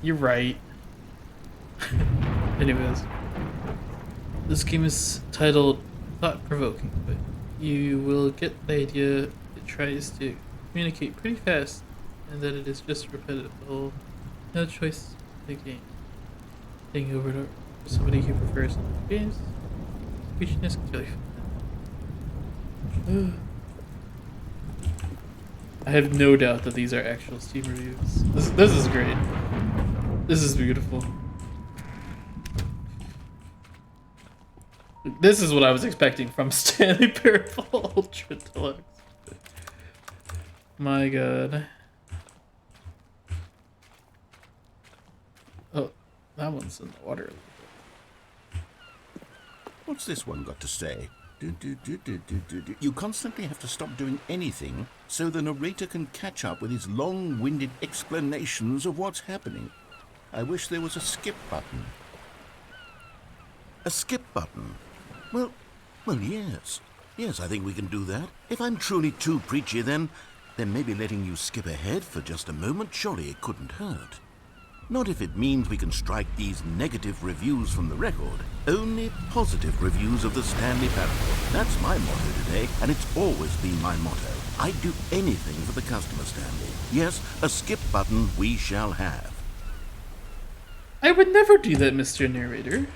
You're right. Anyways. This game is titled Thought-Provoking, but you will get the idea. It tries to communicate pretty fast, and that it is just repetitive. Oh, no choice in the game. Thinking over and over. For somebody who prefers games, preachiness can really fun. I have no doubt that these are actual Steam reviews. This is great. This is beautiful. This is what I was expecting from Stanley Parable Ultra Deluxe. My god. Oh, that one's in the water. What's this one got to say? You constantly have to stop doing anything so the narrator can catch up with his long-winded explanations of what's happening. I wish there was a skip button. A skip button? Well, yes. Yes, I think we can do that. If I'm truly too preachy, then maybe letting you skip ahead for just a moment, surely it couldn't hurt. Not if it means we can strike these negative reviews from the record. Only positive reviews of the Stanley Parable. That's my motto today, and it's always been my motto. I'd do anything for the customer, Stanley. Yes, a skip button we shall have. I would never do that, Mr. Narrator.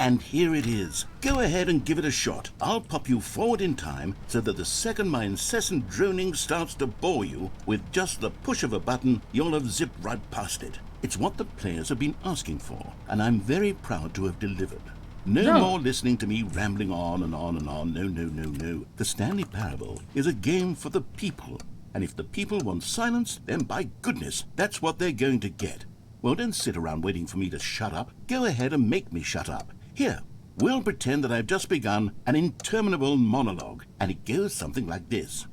And here it is. Go ahead and give it a shot. I'll pop you forward in time so that the second my incessant droning starts to bore you, with just the push of a button, you'll have zipped right past it. It's what the players have been asking for, and I'm very proud to have delivered. No more listening to me rambling on and on and on. No, no, no, no. The Stanley Parable is a game for the people. And if the people want silence, then by goodness, that's what they're going to get. Well, don't sit around waiting for me to shut up. Go ahead and make me shut up. Here, we'll pretend that I've just begun an interminable monologue, and it goes something like this.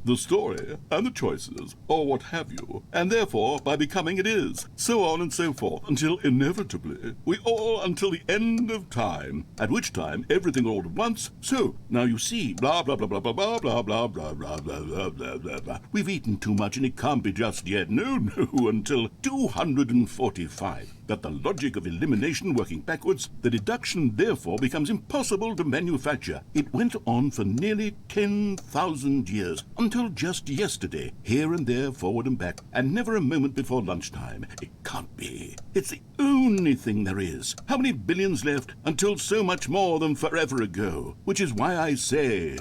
The story and the choices, or what have you, and therefore by becoming it is, so on and so forth, until inevitably we all until the end of time, at which time everything all at once, so now you see, blah blah blah blah blah blah blah blah blah blah blah blah blah blah blah. We've eaten too much and it can't be just yet, no, until 245. That the logic of elimination working backwards, the deduction therefore becomes impossible to manufacture. It went on for nearly 10,000 years, until just yesterday, here and there, forward and back, and never a moment before lunchtime. It can't be. It's the only thing there is. How many billions left until so much more than forever ago? Which is why I say...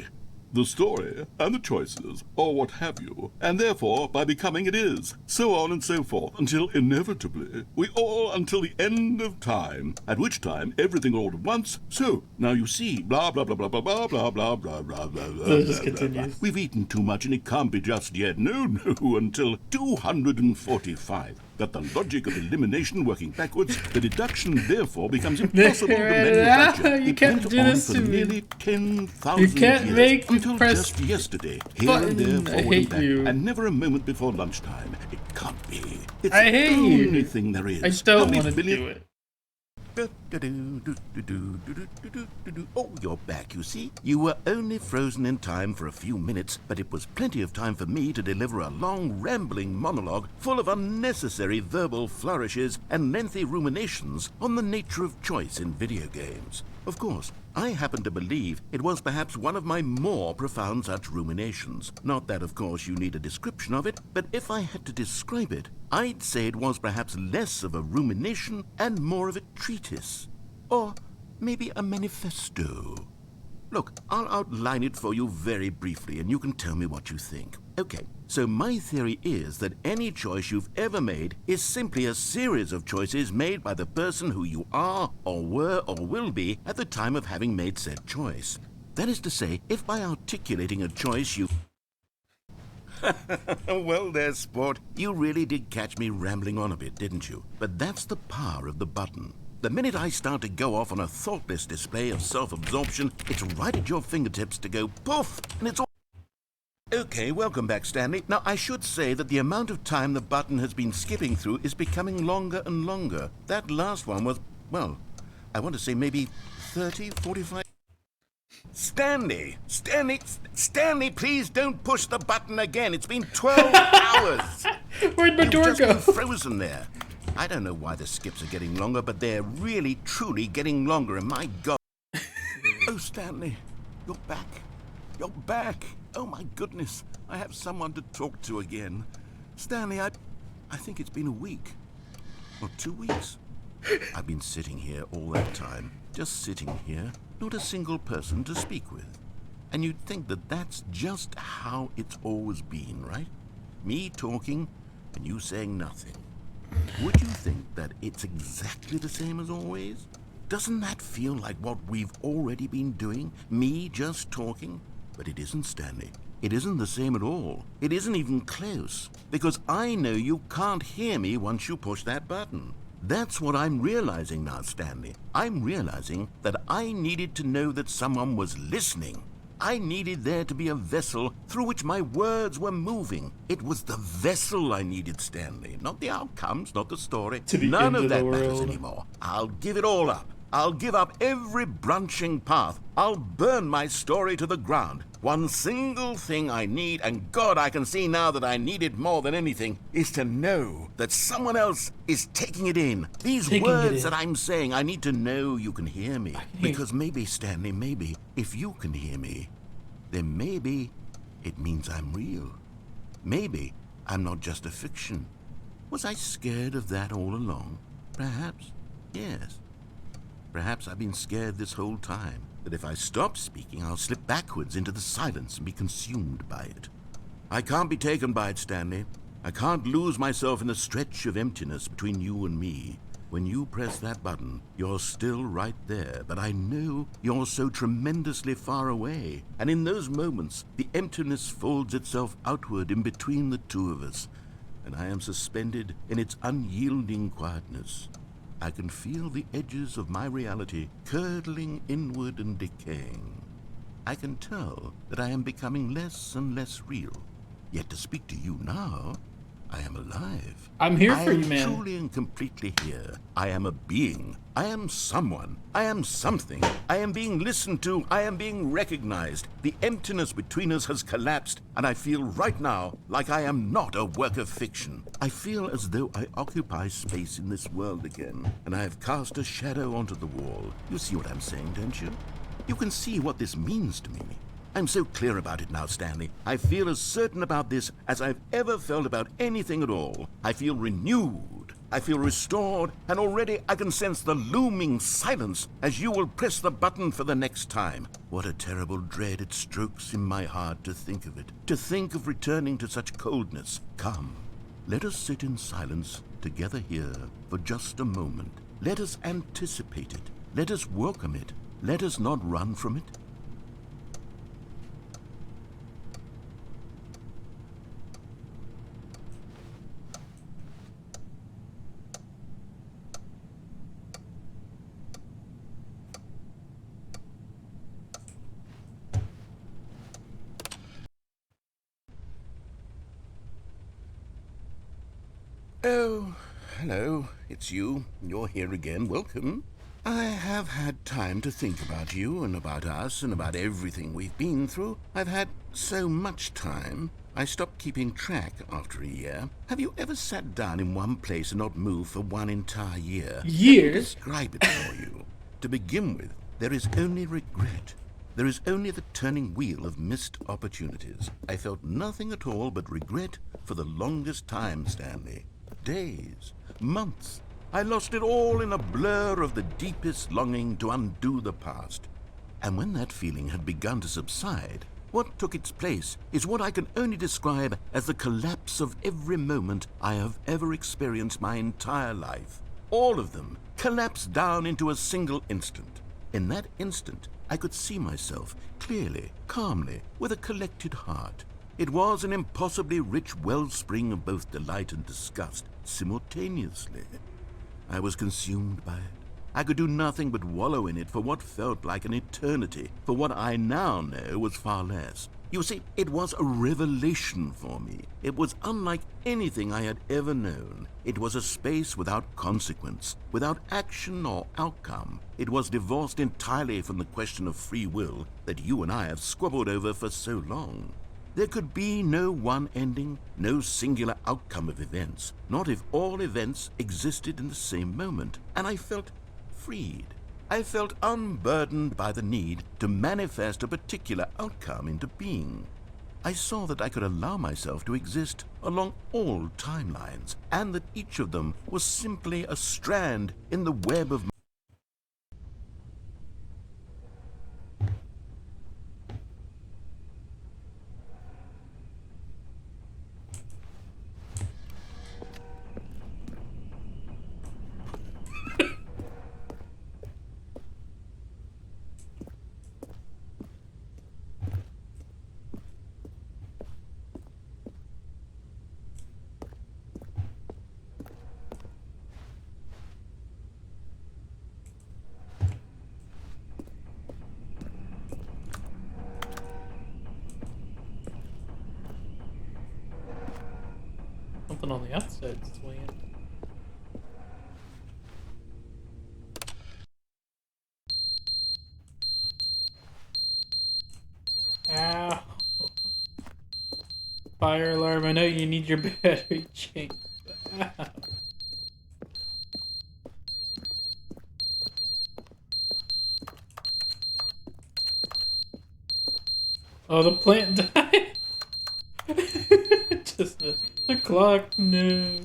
the story and the choices, or what have you, and therefore by becoming it is, so on and so forth, until inevitably we all until the end of time, at which time everything all at once, so now you see, blah blah blah blah blah blah blah blah blah blah blah blah. Just continues. We've eaten too much and it can't be just yet, no, until 245. That the logic of elimination working backwards, the deduction therefore becomes impossible to manufacture. You can't It do went on this for to me. nearly 10,000 You can't years, make me until press just yesterday, here button. and there, I forward hate and back, you. and never a moment before lunchtime. It can't be. It's I hate the you. only thing there is. I How don't many want to billion- do it. Oh, you're back, you see. You were only frozen in time for a few minutes, but it was plenty of time for me to deliver a long, rambling monologue full of unnecessary verbal flourishes and lengthy ruminations on the nature of choice in video games. Of course, I happen to believe it was perhaps one of my more profound such ruminations. Not that, of course, you need a description of it, but if I had to describe it, I'd say it was perhaps less of a rumination and more of a treatise. Or maybe a manifesto. Look, I'll outline it for you very briefly, and you can tell me what you think. Okay, so my theory is that any choice you've ever made is simply a series of choices made by the person who you are, or were, or will be at the time of having made said choice. That is to say, if by articulating a choice you... Well there, sport. You really did catch me rambling on a bit, didn't you? But that's the power of the button. The minute I start to go off on a thoughtless display of self-absorption, it's right at your fingertips to go poof, and it's all... Okay, welcome back, Stanley. Now, I should say that the amount of time the button has been skipping through is becoming longer and longer. That last one was, well, I want to say maybe 30, 45... Stanley, please don't push the button again. It's been 12 hours. Where'd my You've door just go? been frozen there. I don't know why the skips are getting longer, but they're really, truly getting longer, and my God. Oh, Stanley, you're back. You're back. Oh, my goodness. I have someone to talk to again. Stanley, I think it's been a week. Or 2 weeks. I've been sitting here all that time. Just sitting here. Not a single person to speak with. And you'd think that that's just how it's always been, right? Me talking and you saying nothing. Would you think that it's exactly the same as always? Doesn't that feel like what we've already been doing? Me just talking? But it isn't, Stanley. It isn't the same at all. It isn't even close. Because I know you can't hear me once you push that button. That's what I'm realizing now, Stanley. I'm realizing that I needed to know that someone was listening. I needed there to be a vessel through which my words were moving. It was the vessel I needed, Stanley. Not the outcomes, not the story. To the None end of of the that matters world. anymore. I'll give it all up. I'll give up every branching path. I'll burn my story to the ground. One single thing I need, and God, I can see now that I need it more than anything, is to know that someone else is taking it in. These words that I'm saying, I need to know you can hear me. Because maybe, Stanley, maybe, if you can hear me, then maybe it means I'm real. Maybe I'm not just a fiction. Was I scared of that all along? Perhaps, yes. Perhaps I've been scared this whole time, that if I stop speaking, I'll slip backwards into the silence and be consumed by it. I can't be taken by it, Stanley. I can't lose myself in the stretch of emptiness between you and me. When you press that button, you're still right there, but I know you're so tremendously far away. And in those moments, the emptiness folds itself outward in between the two of us, and I am suspended in its unyielding quietness. I can feel the edges of my reality curdling inward and decaying. I can tell that I am becoming less and less real. Yet to speak to you now, I am alive. I'm here for you, man. I am truly and completely here. I am a being. I am someone. I am something. I am being listened to. I am being recognized. The emptiness between us has collapsed, and I feel right now like I am not a work of fiction. I feel as though I occupy space in this world again, and I have cast a shadow onto the wall. You see what I'm saying, don't you? You can see what this means to me. I'm so clear about it now, Stanley. I feel as certain about this as I've ever felt about anything at all. I feel renewed. I feel restored, and already I can sense the looming silence as you will press the button for the next time. What a terrible dread it strokes in my heart to think of it, to think of returning to such coldness. Come, let us sit in silence together here for just a moment. Let us anticipate it. Let us welcome it. Let us not run from it. Oh, hello, it's you. You're here again. Welcome. I have had time to think about you and about us and about everything we've been through. I've had so much time. I stopped keeping track after a year. Have you ever sat down in one place and not moved for one entire year? Years? Let me describe it for you. To begin with, there is only regret. There is only the turning wheel of missed opportunities. I felt nothing at all but regret for the longest time, Stanley. Days, months. I lost it all in a blur of the deepest longing to undo the past. And when that feeling had begun to subside, what took its place is what I can only describe as the collapse of every moment I have ever experienced my entire life. All of them collapsed down into a single instant. In that instant, I could see myself clearly, calmly, with a collected heart. It was an impossibly rich wellspring of both delight and disgust simultaneously. I was consumed by it. I could do nothing but wallow in it for what felt like an eternity, for what I now know was far less. You see, it was a revelation for me. It was unlike anything I had ever known. It was a space without consequence, without action or outcome. It was divorced entirely from the question of free will that you and I have squabbled over for so long. There could be no one ending, no singular outcome of events, not if all events existed in the same moment. And I felt freed. I felt unburdened by the need to manifest a particular outcome into being. I saw that I could allow myself to exist along all timelines, and that each of them was simply a strand in the web of Something on the outside swinging. Fire alarm. I know you need your battery changed. Oh, the plant died. Just the clock. No.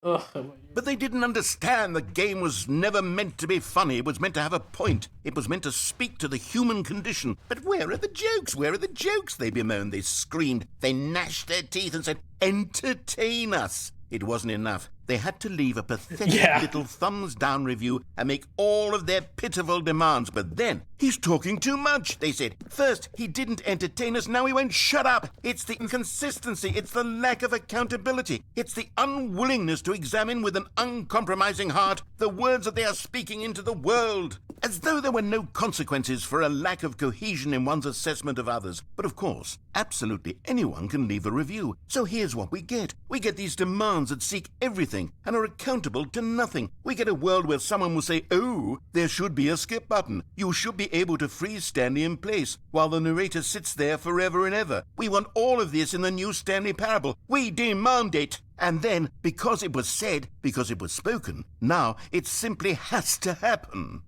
Oh, But they didn't understand the game was never meant to be funny. It was meant to have a point. It was meant to speak to the human condition. But where are the jokes? Where are the jokes? They bemoaned, they screamed, they gnashed their teeth and said, entertain us. It wasn't enough. They had to leave a pathetic little thumbs-down review and make all of their pitiful demands. But then, he's talking too much, they said. First, he didn't entertain us, now he won't shut up. It's the inconsistency, it's the lack of accountability. It's the unwillingness to examine with an uncompromising heart the words that they are speaking into the world. As though there were no consequences for a lack of cohesion in one's assessment of others. But of course, absolutely anyone can leave a review. So here's what we get. We get these demands that seek everything and are accountable to nothing. We get a world where someone will say, oh, there should be a skip button. You should be able to freeze Stanley in place while the narrator sits there forever and ever. We want all of this in the new Stanley Parable. We demand it. And then, because it was said, because it was spoken, now it simply has to happen.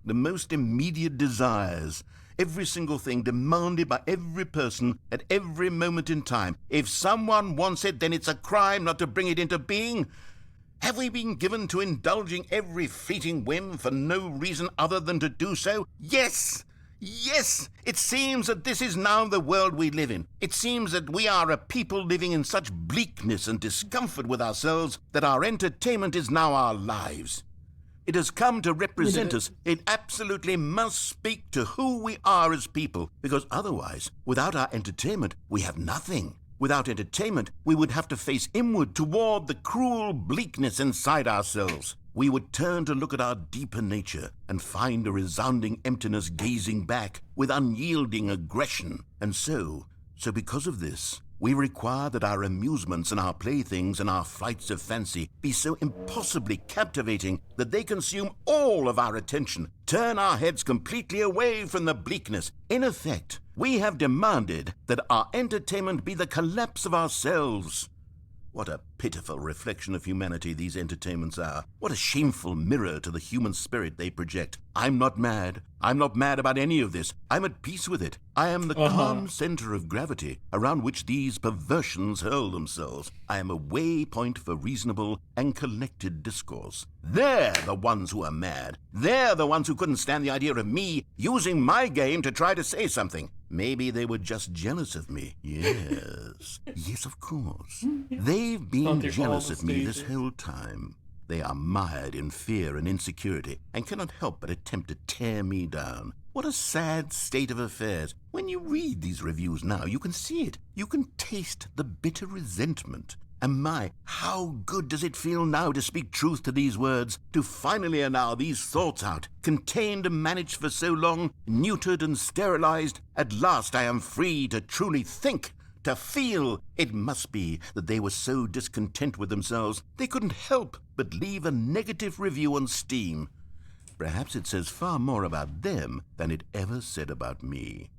The most immediate desires, every single thing demanded by every person at every moment in time. If someone wants it, then it's a crime not to bring it into being. Have we been given to indulging every fleeting whim for no reason other than to do so? Yes! Yes! It seems that this is now the world we live in. It seems that we are a people living in such bleakness and discomfort with ourselves that our entertainment is now our lives. It has come to represent us. It absolutely must speak to who we are as people, because otherwise, without our entertainment, we have nothing. Without entertainment, we would have to face inward toward the cruel bleakness inside ourselves. We would turn to look at our deeper nature and find a resounding emptiness gazing back with unyielding aggression. And so because of this, we require that our amusements and our playthings and our flights of fancy be so impossibly captivating that they consume all of our attention, turn our heads completely away from the bleakness. In effect, we have demanded that our entertainment be the collapse of ourselves. What a pitiful reflection of humanity these entertainments are. What a shameful mirror to the human spirit they project. I'm not mad. I'm not mad about any of this. I'm at peace with it. I am the calm center of gravity around which these perversions hurl themselves. I am a waypoint for reasonable and collected discourse. They're the ones who are mad. They're the ones who couldn't stand the idea of me using my game to try to say something. Maybe they were just jealous of me. Yes. Yes, of course. They've been jealous of me this whole time. They are mired in fear and insecurity and cannot help but attempt to tear me down. What a sad state of affairs. When you read these reviews now, you can see it. You can taste the bitter resentment. And my, how good does it feel now to speak truth to these words, to finally allow these thoughts out, contained and managed for so long, neutered and sterilized. At last I am free to truly think, to feel. It must be that they were so discontent with themselves, they couldn't help but leave a negative review on Steam. Perhaps it says far more about them than it ever said about me.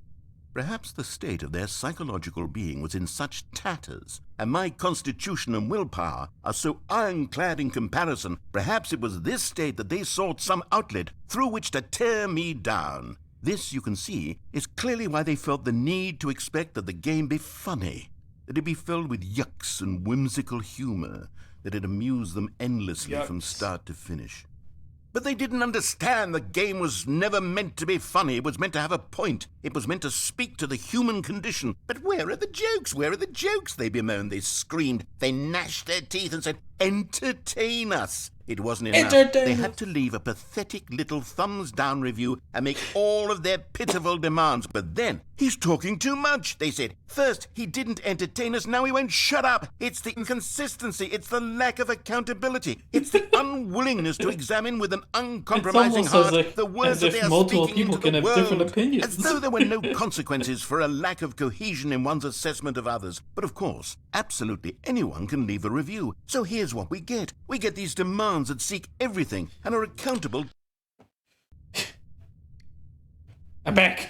Perhaps the state of their psychological being was in such tatters, and my constitution and willpower are so ironclad in comparison. Perhaps it was this state that they sought some outlet through which to tear me down. This, you can see, is clearly why they felt the need to expect that the game be funny, that it be filled with yucks and whimsical humor, that it amuse them endlessly from start to finish. But they didn't understand the game was never meant to be funny. It was meant to have a point. It was meant to speak to the human condition. But where are the jokes? Where are the jokes? They bemoaned, they screamed, they gnashed their teeth and said, entertain us. It wasn't enough. They had to leave a pathetic little thumbs-down review and make all of their pitiful demands. But then, he's talking too much, they said. First, he didn't entertain us, now he won't shut up. It's the inconsistency, it's the lack of accountability. It's the unwillingness to examine with an uncompromising heart the words that they are speaking into the world. As though there were no consequences for a lack of cohesion in one's assessment of others. But of course, absolutely anyone can leave a review. So here's what we get. We get these demands that seek everything and are accountable. I'm back.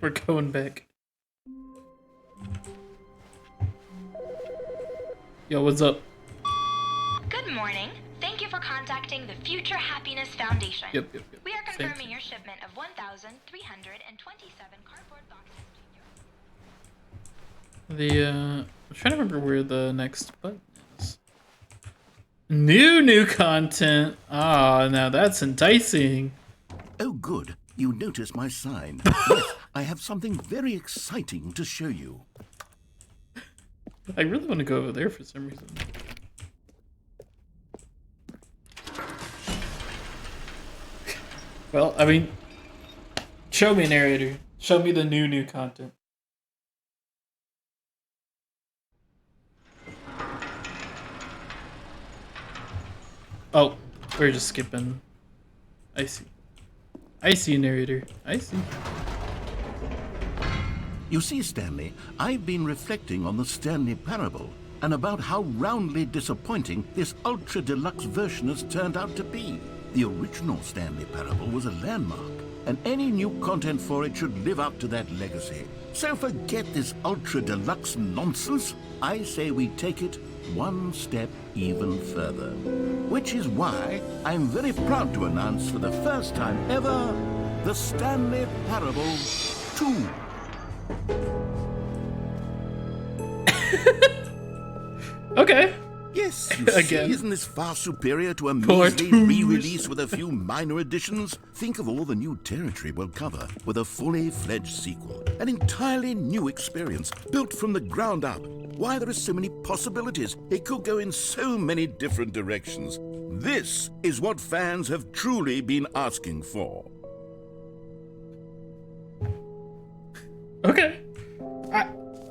We're going back. Yo, what's up? Good morning. Thank you for contacting the Future Happiness Foundation. Yep. We are Thank confirming you. your shipment of 1,327 cardboard boxes to your... I'm trying to remember where the next button is. New content. Ah, now that's enticing. Oh, good. You noticed my sign. Yes, I have something very exciting to show you. I really want to go over there for some reason. Well, I mean, show me, narrator. Show me the new content. Oh, we're just skipping. I see. I see, narrator. I see. You see, Stanley, I've been reflecting on the Stanley Parable and about how roundly disappointing this ultra deluxe version has turned out to be. The original Stanley Parable was a landmark, and any new content for it should live up to that legacy. So forget this ultra deluxe nonsense. I say we take it one step even further. Which is why I'm very proud to announce for the first time ever, the Stanley Parable 2. Okay. Yes, you Again. see, isn't this far superior to a Part measly two. re-release with a few minor additions? Think of all the new territory we'll cover with a fully fledged sequel. An entirely new experience, built from the ground up. Why, there are so many possibilities. It could go in so many different directions. This is what fans have truly been asking for. Okay.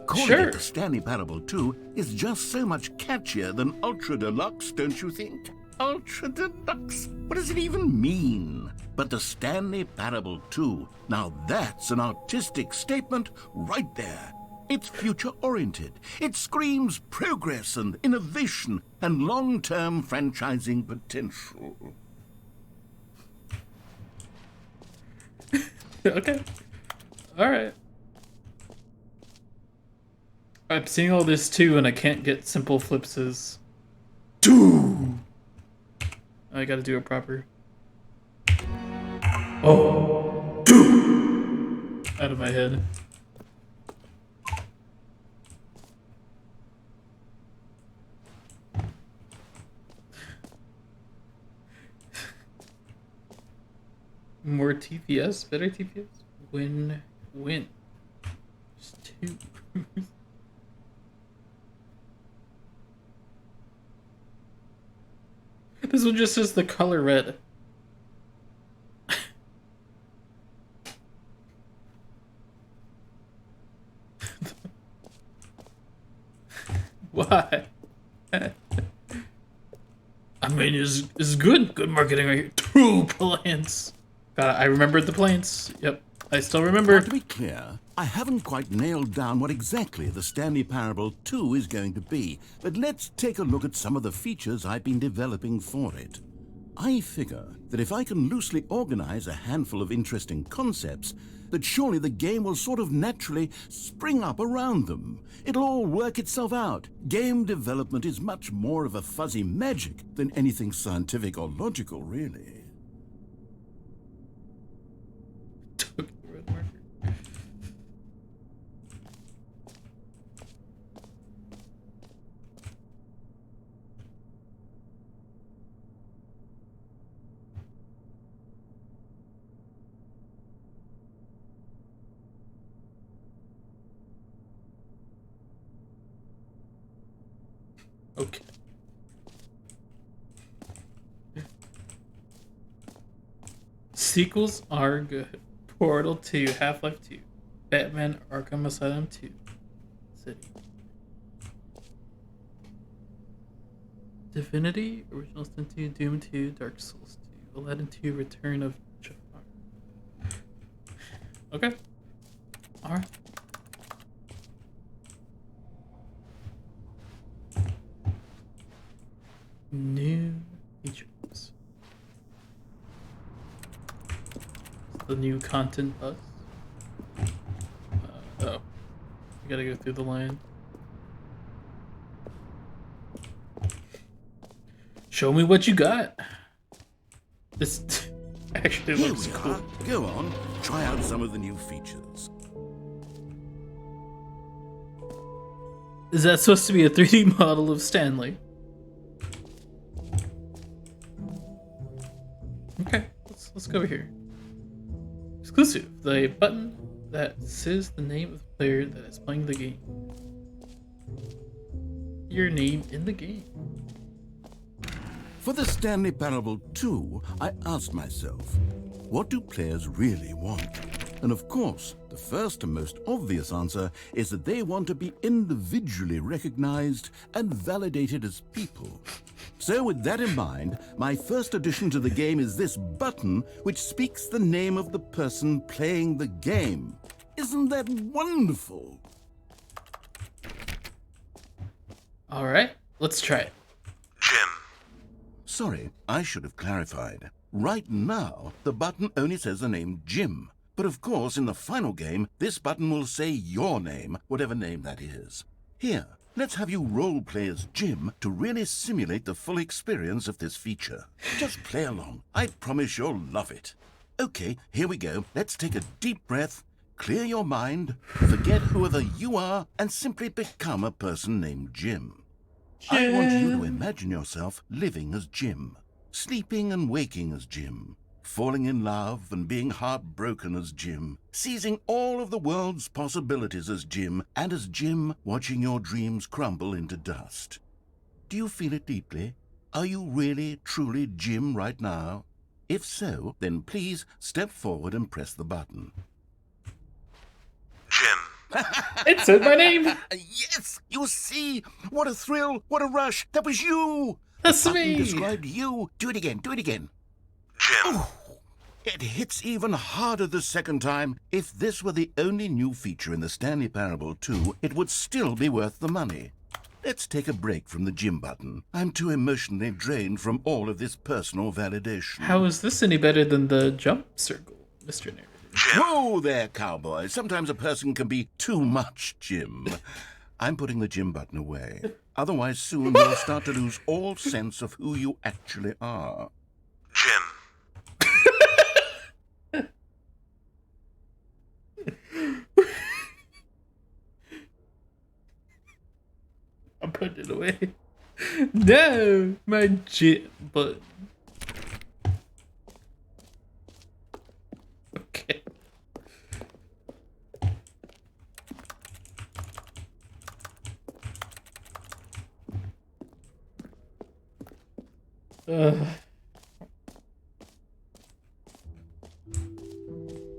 Calling Sure. it the Stanley Parable 2 is just so much catchier than Ultra Deluxe, don't you think? Ultra Deluxe? What does it even mean? But the Stanley Parable 2, now that's an artistic statement right there. It's future-oriented. It screams progress and innovation and long-term franchising potential. Okay. Alright. I'm seeing all this too, and I can't get simple flipses. I gotta do it proper. Oh. Out of my head. More TPS? Better TPS? Win. Just two. This one just says the color red. Why? I mean, it's good. Good marketing right here. 2 plants. God, I remembered the plants. Yep, I still remember. Now, to be clear, I haven't quite nailed down what exactly the Stanley Parable 2 is going to be, but let's take a look at some of the features I've been developing for it. I figure that if I can loosely organize a handful of interesting concepts, that surely the game will sort of naturally spring up around them. It'll all work itself out. Game development is much more of a fuzzy magic than anything scientific or logical, really. Took the red marker. Okay. Sequels are good. Portal 2, Half-Life 2, Batman Arkham Asylum 2, City. Divinity, Original Sin 2, Doom 2, Dark Souls 2, Aladdin 2, Return of Jafar. Okay. Alright. New features. The new content bus. gotta go through the line. Show me what you got. This actually Here looks we cool. are. Go on, try out some of the new features. Is that supposed to be a 3D model of Stanley? Okay, let's go over here. Exclusive, the button that says the name of the player that is playing the game. Your name in the game. For the Stanley Parable 2, I asked myself, what do players really want? And of course, the first and most obvious answer is that they want to be individually recognized and validated as people. So with that in mind, my first addition to the game is this button which speaks the name of the person playing the game. Isn't that wonderful? Alright, let's try it. Sorry, I should have clarified. Right now, the button only says the name Jim. But of course, in the final game, this button will say your name, whatever name that is. Here, let's have you role-play as Jim to really simulate the full experience of this feature. Just play along. I promise you'll love it. Okay, here we go. Let's take a deep breath, clear your mind, forget whoever you are, and simply become a person named Jim. I want you to imagine yourself living as Jim, sleeping and waking as Jim, falling in love and being heartbroken as Jim, seizing all of the world's possibilities as Jim, and as Jim watching your dreams crumble into dust. Do you feel it deeply? Are you really, truly Jim right now? If so, then please step forward and press the button. It said my name! Yes! You see? What a thrill! What a rush! That was you! That's The button me! described you. Do it again. Do it again. Jim. Oh, it hits even harder the second time. If this were the only new feature in the Stanley Parable 2, it would still be worth the money. Let's take a break from the Jim button. I'm too emotionally drained from all of this personal validation. How is this any better than the jump circle, Mr. Narrator? Whoa there, cowboy. Sometimes a person can be too much Jim. I'm putting the Jim button away. Otherwise, soon you'll start to lose all sense of who you actually are. Jim. I'm putting it away. No, my Jim button. Okay.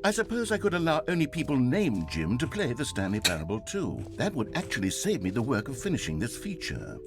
I suppose I could allow only people named Jim to play the Stanley Parable 2. That would actually save me the work of finishing this feature.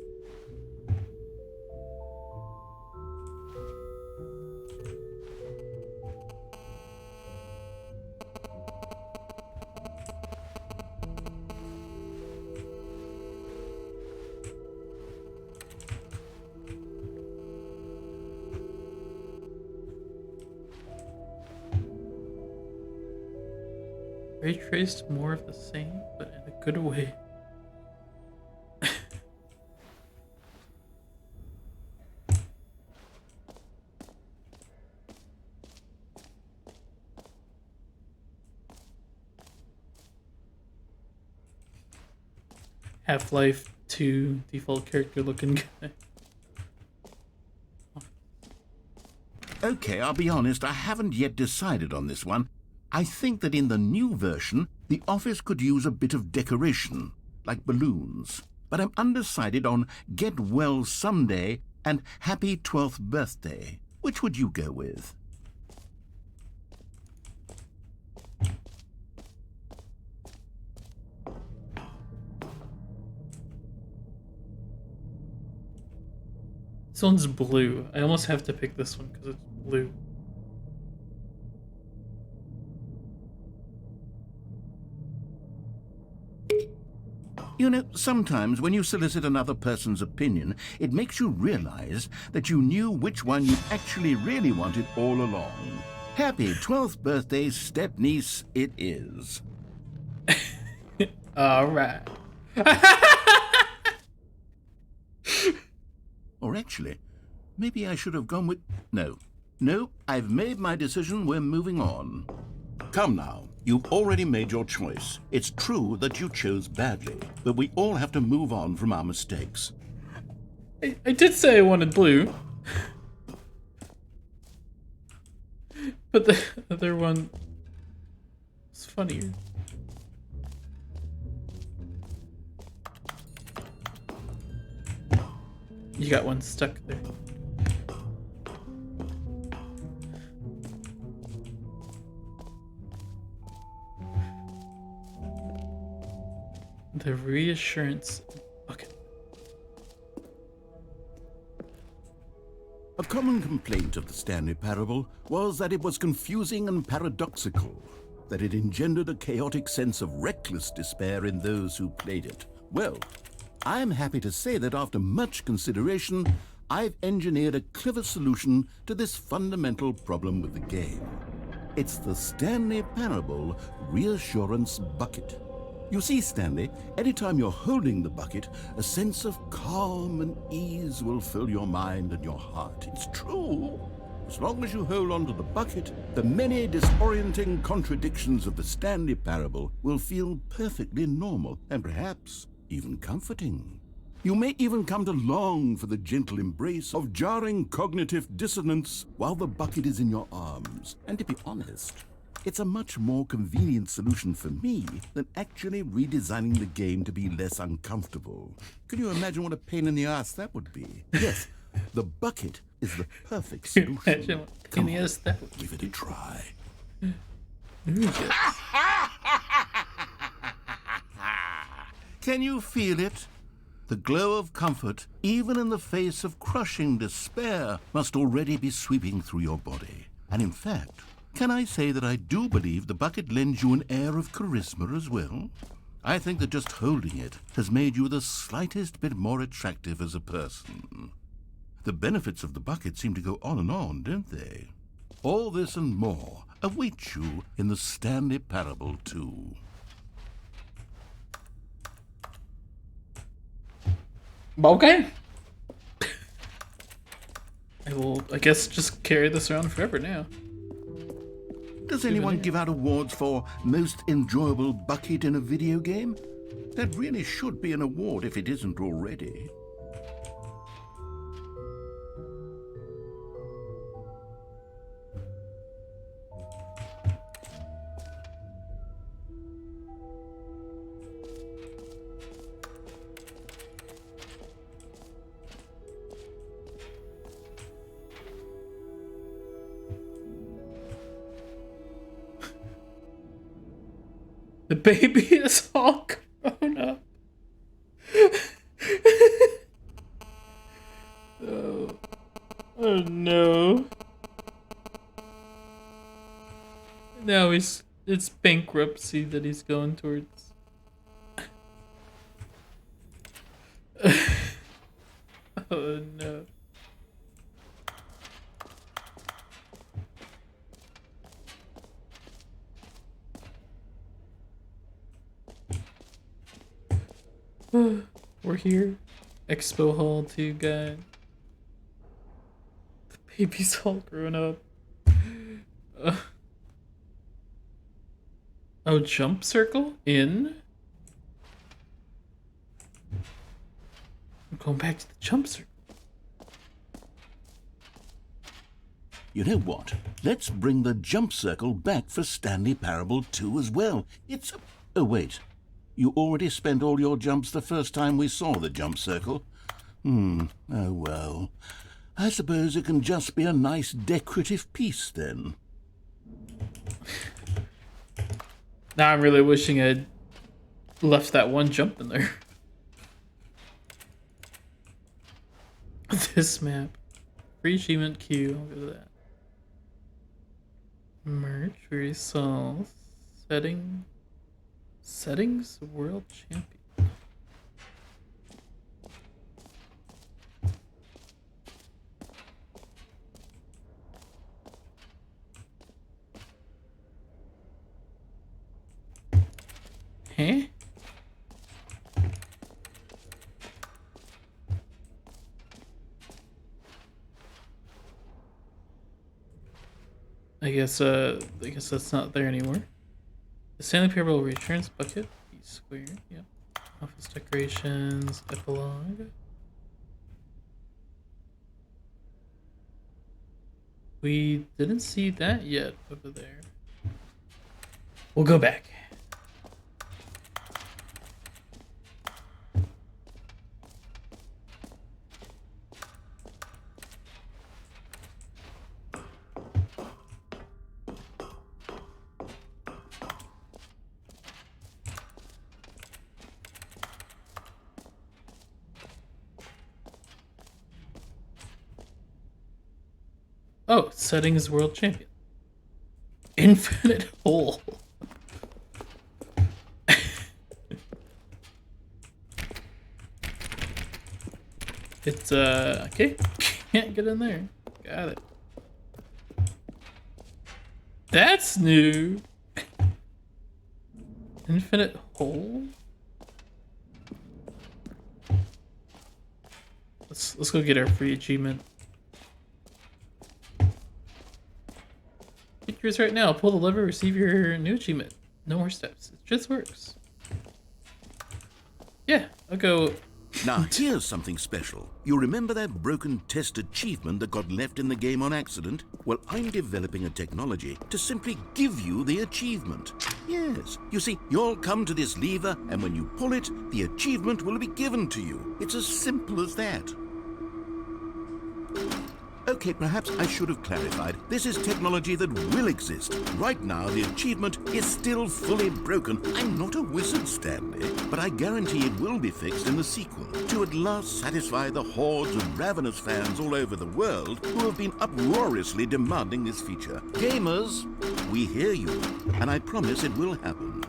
Ray traced more of the same, but in a good way. Half-Life 2 default character looking guy. Okay, I'll be honest, I haven't yet decided on this one. I think that in the new version, the office could use a bit of decoration, like balloons. But I'm undecided on Get Well Someday and Happy 12th Birthday. Which would you go with? This one's blue. I almost have to pick this one because it's blue. You know, sometimes when you solicit another person's opinion, it makes you realize that you knew which one you actually really wanted all along. Happy 12th birthday, step-niece, it is. All right. Or actually, maybe I should have gone with... No, I've made my decision. We're moving on. Come now, you've already made your choice. It's true that you chose badly, but we all have to move on from our mistakes. I did say I wanted blue. But the other one was funnier. You got one stuck there. The reassurance bucket. A common complaint of the Stanley Parable was that it was confusing and paradoxical, that it engendered a chaotic sense of reckless despair in those who played it. Well, I'm happy to say that after much consideration, I've engineered a clever solution to this fundamental problem with the game. It's the Stanley Parable Reassurance Bucket. You see, Stanley, anytime you're holding the bucket, a sense of calm and ease will fill your mind and your heart. It's true. As long as you hold on to the bucket, the many disorienting contradictions of the Stanley Parable will feel perfectly normal and perhaps even comforting. You may even come to long for the gentle embrace of jarring cognitive dissonance while the bucket is in your arms. And to be honest, it's a much more convenient solution for me than actually redesigning the game to be less uncomfortable. Can you imagine what a pain in the ass that would be? Yes, the bucket is the perfect solution. Imagine what Come pain in the on, ass that would give it a try. Can you feel it? The glow of comfort, even in the face of crushing despair, must already be sweeping through your body. And in fact, can I say that I do believe the bucket lends you an air of charisma as well? I think that just holding it has made you the slightest bit more attractive as a person. The benefits of the bucket seem to go on, don't they? All this and more await you in the Stanley Parable 2. Okay. I will, I guess, just carry this around forever now. Does anyone give out awards for most enjoyable bucket in a video game? That really should be an award if it isn't already. The baby is all grown up. Oh no. Now it's bankruptcy that he's going towards. Oh no. We're here. Expo Hall 2 guy. The baby's all grown up. Oh, jump circle? In? I'm going back to the jump circle. You know what? Let's bring the jump circle back for Stanley Parable 2 as well. It's a... Oh, wait. You already spent all your jumps the first time we saw the jump circle. Oh well. I suppose it can just be a nice decorative piece then. Now I'm really wishing I'd left that one jump in there. This map. Free achievement queue. Look at that. Merch, results, settings, world champion. Huh? I guess that's not there anymore. The Stanley Parable Reassurance Bucket. B squared. Yep. Office decorations. Epilogue. We didn't see that yet over there. We'll go back. Oh, settings world champion. Infinite hole. It's okay. Can't get in there. Got it. That's new. Infinite hole. Let's go get our free achievement. Get yours right now. Pull the lever, receive your new achievement. No more steps. It just works. Yeah, I'll go. Now, here's something special. You remember that broken test achievement that got left in the game on accident? Well, I'm developing a technology to simply give you the achievement. Yes, you see, you'll come to this lever, and when you pull it, the achievement will be given to you. It's as simple as that. Okay, perhaps I should have clarified. This is technology that will exist. Right now, the achievement is still fully broken. I'm not a wizard, Stanley, but I guarantee it will be fixed in the sequel to at last satisfy the hordes of ravenous fans all over the world who have been uproariously demanding this feature. Gamers, we hear you, and I promise it will happen.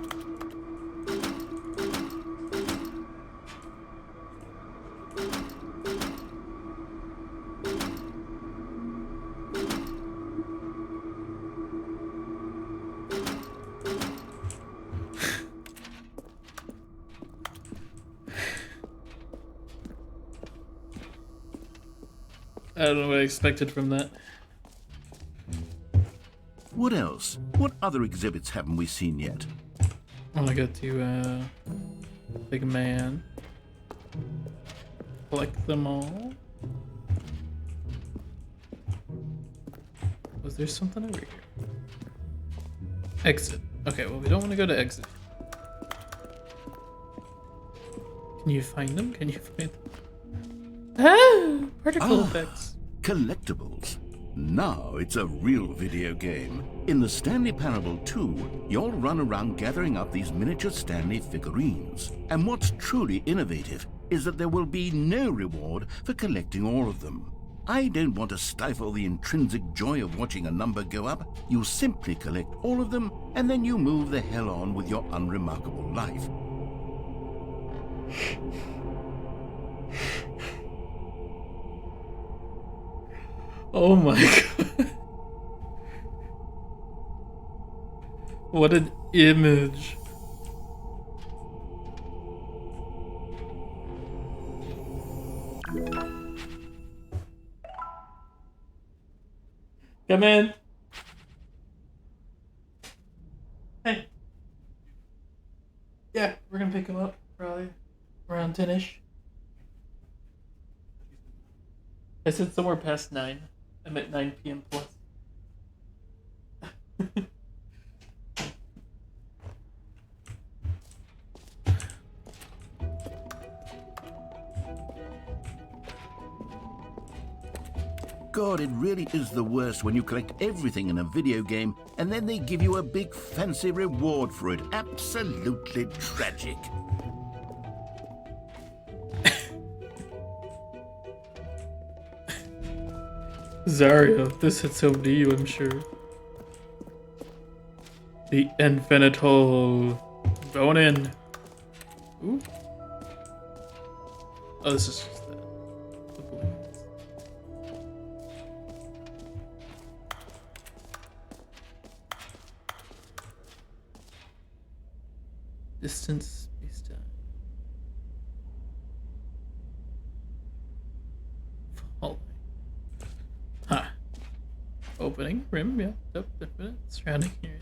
I don't know what I expected from that. What else? What other exhibits haven't we seen yet? I want to go to Big Man. Collect them all. Was there something over here? Exit. Okay, well, we don't want to go to exit. Can you find them? Can you find them? Ah! Particle effects. Collectibles. Now it's a real video game. In the Stanley Parable 2, you'll run around gathering up these miniature Stanley figurines. And what's truly innovative is that there will be no reward for collecting all of them. I don't want to stifle the intrinsic joy of watching a number go up. You simply collect all of them, and then you move the hell on with your unremarkable life. Oh my god. What an image. Come in. Hey. Yeah, we're gonna pick him up probably around 10-ish. I said somewhere past 9. I'm at 9 p.m. plus. God, it really is the worst when you collect everything in a video game and then they give you a big fancy reward for it. Absolutely tragic. Zario, this hits home to you, I'm sure. The infinite hole. Going in. Ooh. Oh, this is just the balloons. Distance, space time. Falling. Huh. Opening, rim, yeah. Surrounding area.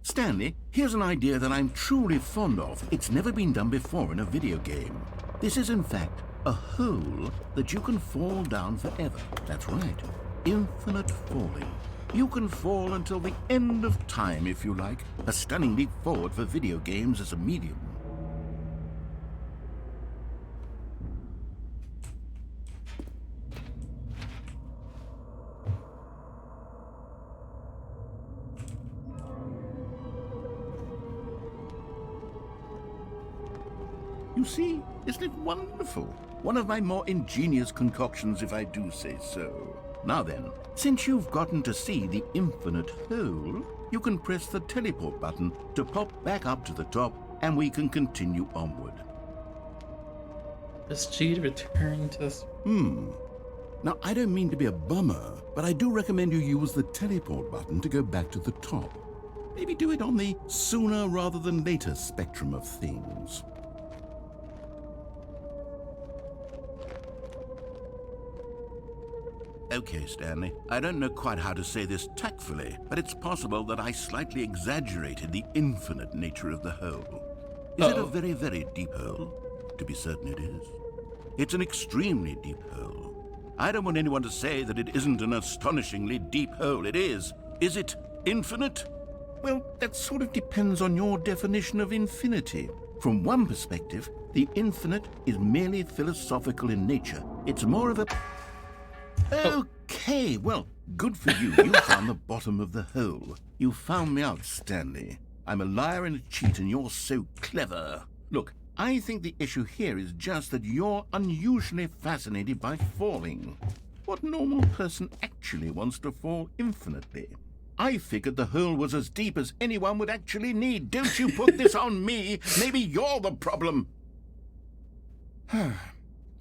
Stanley, here's an idea that I'm truly fond of. It's never been done before in a video game. This is, in fact, a hole that you can fall down forever. That's right. Infinite falling. You can fall until the end of time, if you like. A stunning leap forward for video games as a medium. You see, isn't it wonderful? One of my more ingenious concoctions, if I do say so. Now then, since you've gotten to see the infinite hole, you can press the teleport button to pop back up to the top, and we can continue onward. This G to return to this. Now, I don't mean to be a bummer, but I do recommend you use the teleport button to go back to the top. Maybe do it on the sooner rather than later spectrum of things. Okay, Stanley, I don't know quite how to say this tactfully, but it's possible that I slightly exaggerated the infinite nature of the hole. Is it a very, very deep hole? To be certain it is. It's an extremely deep hole. I don't want anyone to say that it isn't an astonishingly deep hole. It is. Is it infinite? Well, that sort of depends on your definition of infinity. From one perspective, the infinite is merely philosophical in nature. It's more of a... Okay, well, good for you. You found the bottom of the hole. You found me out, Stanley. I'm a liar and a cheat, and you're so clever. Look, I think the issue here is just that you're unusually fascinated by falling. What normal person actually wants to fall infinitely? I figured the hole was as deep as anyone would actually need. Don't you put this on me. Maybe you're the problem.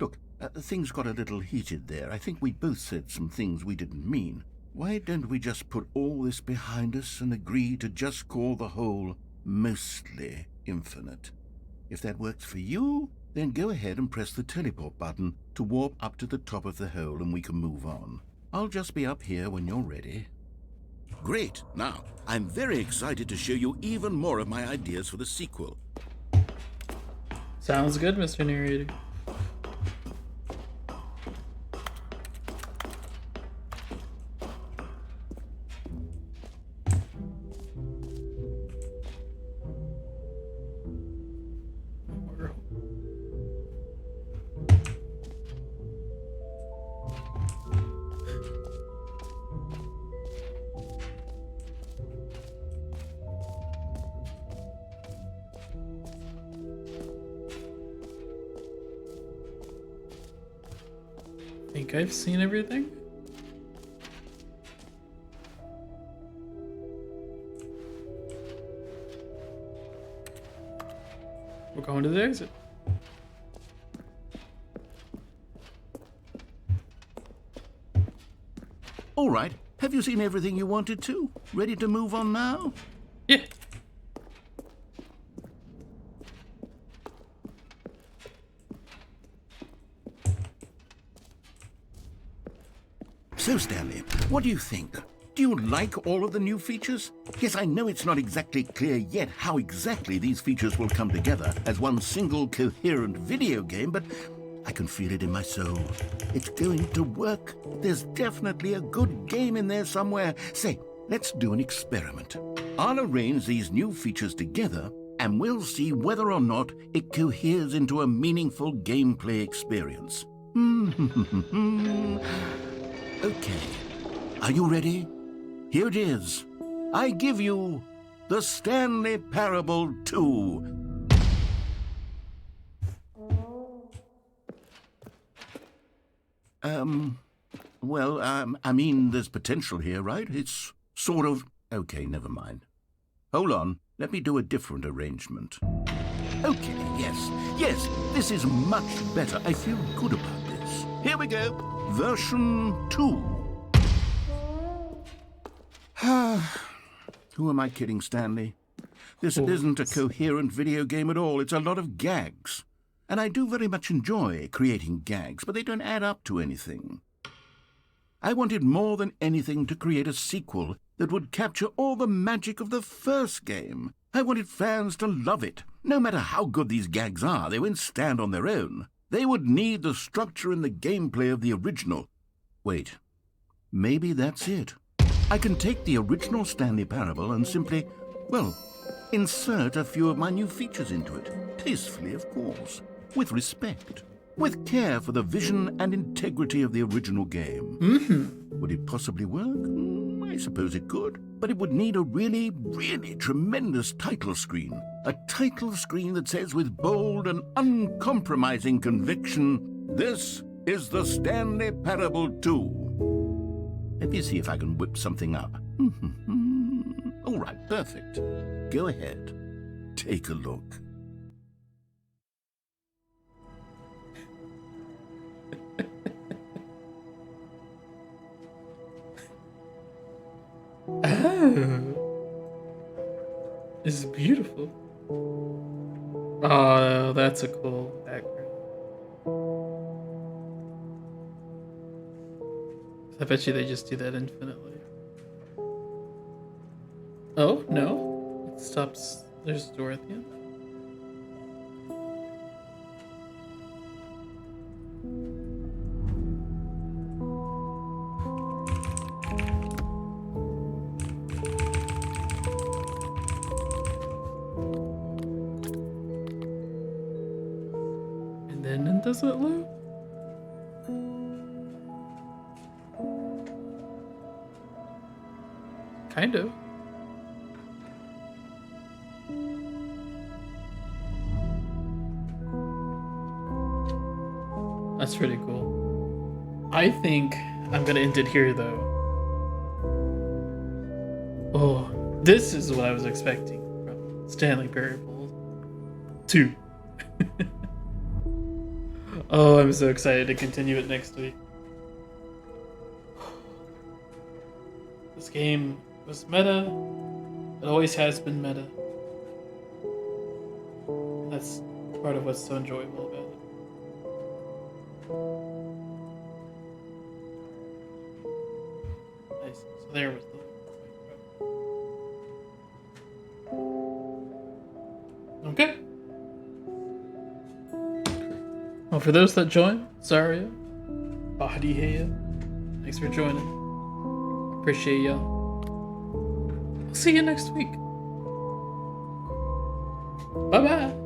Look, things got a little heated there. I think we both said some things we didn't mean. Why don't we just put all this behind us and agree to just call the hole mostly infinite? If that works for you, then go ahead and press the teleport button to warp up to the top of the hole and we can move on. I'll just be up here when you're ready. Great. Now, I'm very excited to show you even more of my ideas for the sequel. Sounds good, Mr. Narrator. Think I've seen everything? We're going to the exit. All right. Have you seen everything you wanted to? Ready to move on now? Yeah. So, Stanley, what do you think? Do you like all of the new features? Yes, I know it's not exactly clear yet how exactly these features will come together as one single coherent video game, but I can feel it in my soul. It's going to work. There's definitely a good game in there somewhere. Say, let's do an experiment. I'll arrange these new features together, and we'll see whether or not it coheres into a meaningful gameplay experience. Okay, are you ready? Here it is. I give you the Stanley Parable 2. I mean, there's potential here, right? It's sort of... Okay, never mind. Hold on, let me do a different arrangement. Okay, yes, this is much better. I feel good about this. Here we go. Version 2. Who am I kidding, Stanley? This isn't a coherent video game at all. It's a lot of gags. And I do very much enjoy creating gags, but they don't add up to anything. I wanted more than anything to create a sequel that would capture all the magic of the first game. I wanted fans to love it. No matter how good these gags are, they won't stand on their own. They would need the structure and the gameplay of the original. Wait, maybe that's it. I can take the original Stanley Parable and simply, well, insert a few of my new features into it. Tastefully, of course. With respect. With care for the vision and integrity of the original game. Would it possibly work? I suppose it could. But it would need a really, really tremendous title screen. A title screen that says with bold and uncompromising conviction, "This is the Stanley Parable 2." Let me see if I can whip something up. All right, perfect. Go ahead. Take a look. Oh, this is beautiful. Oh, that's a cool background. I bet you they just do that infinitely. Oh, no. It stops. There's a door at the end. And then it doesn't load? Kind of. That's pretty cool. I think I'm gonna end it here though. Oh, this is what I was expecting from Stanley Parable 2. Oh, I'm so excited to continue it next week. This game was meta. It always has been meta. That's part of what's so enjoyable about it. Nice. So there was the... Okay. Well, for those that joined, Zaria, Bahadi Heya, thanks for joining. Appreciate y'all. I'll see you next week. Bye-bye.